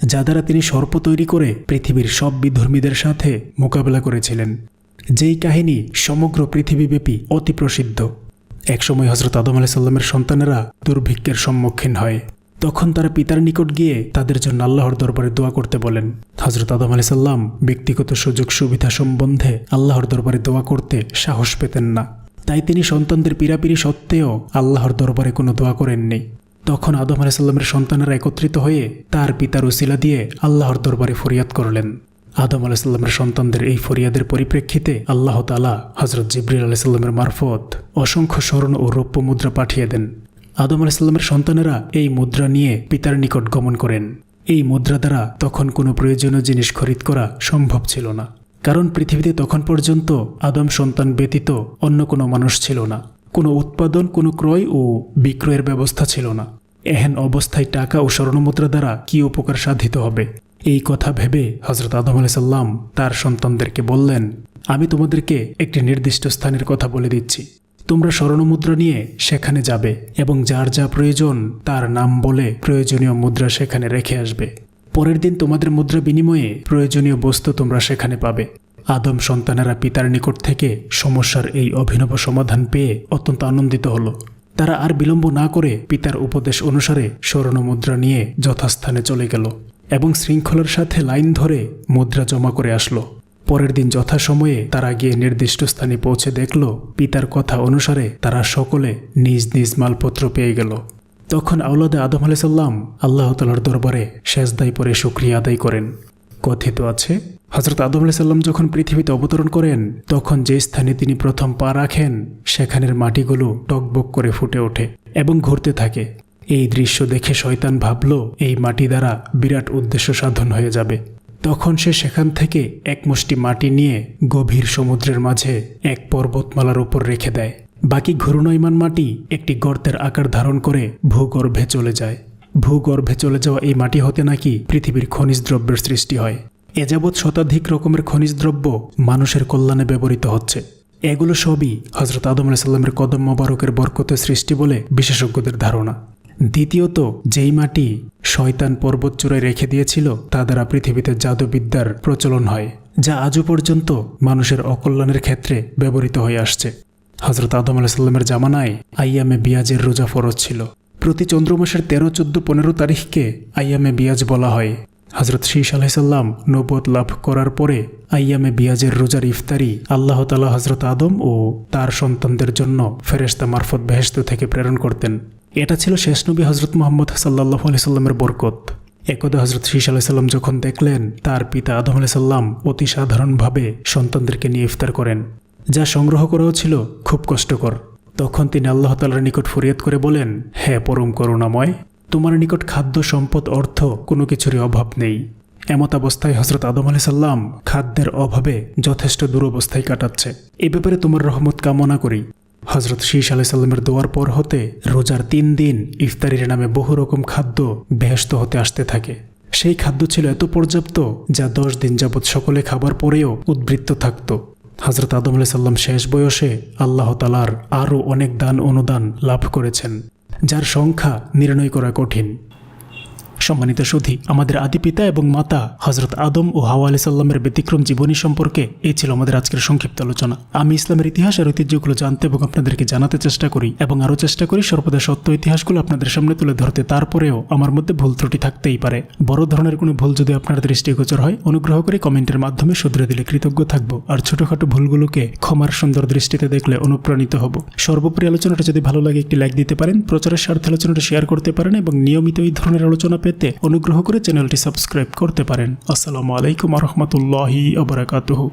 যা দ্বারা তিনি সর্প তৈরি করে পৃথিবীর সব বিধর্মীদের সাথে মোকাবেলা করেছিলেন। যেই কাহিনী সমগ্র পৃথিবীব্যাপী অতি প্রসিদ্ধ। একসময় হজরত আদম আলাইহিস সালামের সন্তানেরা দুর্ভিক্ষের সম্মুখীন হয়। তখন তারা পিতার নিকট গিয়ে তাদের জন্য আল্লাহর দরবারে দোয়া করতে বলেন। হজরত আদম আলাইহিস সালাম ব্যক্তিগত সুযোগ সুবিধা সম্বন্ধে আল্লাহর দরবারে দোয়া করতে সাহস পেতেন না। তাই তিনি সন্তানদের পীড়াপিড়ি সত্ত্বেও আল্লাহর দরবারে কোনো দোয়া করেননি। তখন আদম আলাইহিস সালামের সন্তানেরা একত্রিত হয়ে তার পিতার উসিলা দিয়ে আল্লাহর দরবারে ফরিয়াদ করলেন। আদম আলাইহিস সালামের সন্তানদের এই ফরিয়াদের পরিপ্রেক্ষিতে আল্লাহ তাআলা হযরত জিবরিল আলাইহিস সালামের মারফত অসংখ্য স্বর্ণ ও রৌপ্য মুদ্রা পাঠিয়ে দেন। আদম আলাইহিস সালামের সন্তানেরা এই মুদ্রা নিয়ে পিতার নিকট গমন করেন। এই মুদ্রা দ্বারা তখন কোনো প্রয়োজনীয় জিনিস খরিদ করা সম্ভব ছিল না, কারণ পৃথিবীতে তখন পর্যন্ত আদম সন্তান ব্যতীত অন্য কোনো মানুষ ছিল না। কোনো উৎপাদন, কোনো ক্রয় ও বিক্রয়ের ব্যবস্থা ছিল না। এহেন অবস্থায় টাকা ও স্বর্ণমুদ্রা দ্বারা কি উপকার সাধিত হবে? এই কথা ভেবে হজরত আদম আলাইহিস সালাম তার সন্তানদেরকে বললেন, আমি তোমাদেরকে একটি নির্দিষ্ট স্থানের কথা বলে দিচ্ছি। তোমরা স্বর্ণমুদ্রা নিয়ে সেখানে যাবে এবং যার যা প্রয়োজন তার নাম বলে প্রয়োজনীয় মুদ্রা সেখানে রেখে আসবে। পরের দিন তোমাদের মুদ্রা বিনিময়ে প্রয়োজনীয় বস্তু তোমরা সেখানে পাবে। আদম সন্তানেরা পিতার নিকট থেকে সমস্যার এই অভিনব সমাধান পেয়ে অত্যন্ত আনন্দিত হল। তারা আর বিলম্ব না করে পিতার উপদেশ অনুসারে স্বর্ণমুদ্রা নিয়ে যথাস্থানে চলে গেল এবং শৃঙ্খলার সাথে লাইন ধরে মুদ্রা জমা করে আসলো। পরের দিন যথাসময়ে তারা গিয়ে নির্দিষ্ট স্থানে পৌঁছে দেখল, পিতার কথা অনুসারে তারা সকলে নিজ নিজ মালপত্র পেয়ে গেল। তখন আওলাদে আদম আলাইহিস সালাম আল্লাহ তাআলার দরবারে সেজদায় পড়ে শুকরিয়া আদায় করেন। কথিত আছে, হযরত আদম আলাইহিস সালাম যখন পৃথিবীতে অবতরণ করেন তখন যে স্থানে তিনি প্রথম পা রাখেন সেখানের মাটিগুলো টকবক করে ফুটে ওঠে এবং ঘুরতে থাকে। এই দৃশ্য দেখে শয়তান ভাবল এই মাটি দ্বারা বিরাট উদ্দেশ্য সাধন হয়ে যাবে। তখন সে সেখান থেকে এক মুষ্টি মাটি নিয়ে গভীর সমুদ্রের মাঝে এক পর্বতমালার উপর রেখে দেয়। বাকি ঘূর্ণয়মান মাটি একটি গর্তের আকার ধারণ করে ভূগর্ভে চলে যায়। ভূগর্ভে চলে যাওয়া এই মাটি হতে নাকি পৃথিবীর খনিজ দ্রব্যের সৃষ্টি হয়। এ যাবৎ শতাধিক রকমের খনিজ দ্রব্য মানুষের কল্যাণে ব্যবহৃত হচ্ছে। এগুলো সবই হযরত আদম আলাইহিস সালামের কদম মোবারকের বরকতের সৃষ্টি বলে বিশেষজ্ঞদের ধারণা। দ্বিতীয়ত, যেই মাটি শয়তান পর্বত চূড়ায় রেখে দিয়েছিল তা দ্বারা পৃথিবীতে জাদুবিদ্যার প্রচলন হয়, যা আজও পর্যন্ত মানুষের অকল্যাণের ক্ষেত্রে ব্যবহৃত হয়ে আসছে। হযরত আদম আলাইহিস সালামের জামানায় আইয়ামে বিয়াজের রোজা ফরজ ছিল। প্রতি চন্দ্রমাসের 13, 14, 15 তারিখকে আইয়ামে বিয়াজ বলা হয়। হযরত শীশ আলাইহিস সালাম নবুয়ত লাভ করার পরে আইয়ামে বিয়াজের রোজার ইফতারি আল্লাহ তাআলা হযরত আদম ও তার সন্তানদের জন্য ফেরেশতা মারফত বেহেশত থেকে প্রেরণ করতেন। এটা ছিল শেষ নবী হযরত মুহাম্মদ সাল্লাল্লাহু আলাইহি সাল্লামের বরকত। একদা হযরত শীশ আলাইহিস সালাম যখন দেখলেন তার পিতা আদম আলাইহিস সালাম অতি সাধারণভাবে সন্তানদেরকে নিয়ে ইফতার করেন, যা সংগ্রহ করাও ছিল খুব কষ্টকর, তখন তিনি আল্লাহ তাআলার নিকট ফরিয়াদ করে বলেন, হে পরম করুণাময়, তোমার নিকট খাদ্য, সম্পদ, অর্থ কোনো কিছুরই অভাব নেই। এমত অবস্থায় হযরত আদম আলাইহিস সালাম খাদ্যের অভাবে যথেষ্ট দুরবস্থায় কাটাচ্ছে। এ ব্যাপারে তোমার রহমত কামনা করি। হযরত শীশ আলাইহিস সালামের দোয়ার পর হতে রোজার 3 দিন ইফতারির নামে বহু রকম খাদ্য বেহেশত হতে আসতে থাকে। সেই খাদ্য ছিল এত পর্যাপ্ত যা 10 দিন যাবৎ সকলে খাবার পরেও উদ্বৃত্ত থাকত। হযরত আদম আলাইহিস সালাম শেষ বয়সে আল্লাহ তাআলার আরও অনেক দান অনুদান লাভ করেছেন, যার সংখ্যা নির্ণয় করা কঠিন। সম্মানিত সুধী, আমাদের আদি পিতা এবং মাতা হযরত আদম ও হাওয়া আলাইহিস সালামের ব্যতিক্রম জীবনী সম্পর্কে এই ছিল আমাদের আজকের সংক্ষিপ্ত আলোচনা। আমি ইসলামের ইতিহাস আর ঐতিহ্যগুলো জানতে এবং আপনাদেরকে জানাতে চেষ্টা করি এবং আরও চেষ্টা করি সর্বদা সত্য ইতিহাসগুলো আপনাদের সামনে তুলে ধরতে। তারপরেও আমার মধ্যে ভুল ত্রুটি থাকতেই পারে। বড় ধরনের কোনো ভুল যদি আপনার দৃষ্টিগোচর হয়, অনুগ্রহ করে কমেন্টের মাধ্যমে শুধরে দিলে কৃতজ্ঞ থাকব। আর ছোটখাটো ভুলগুলোকে ক্ষমার সুন্দর দৃষ্টিতে দেখলে অনুপ্রাণিত হব। সর্বোপরি আলোচনাটা যদি ভালো লাগে একটি লাইক দিতে পারেন, প্রচারের স্বার্থে আলোচনাটা শেয়ার করতে পারেন এবং নিয়মিত এই ধরনের আলোচনা পেতে অনুগ্রহ করে চ্যানেলটি সাবস্ক্রাইব করতে পারেন। আসসালামু আলাইকুম ওয়া রাহমাতুল্লাহি ওয়া বারাকাতুহু।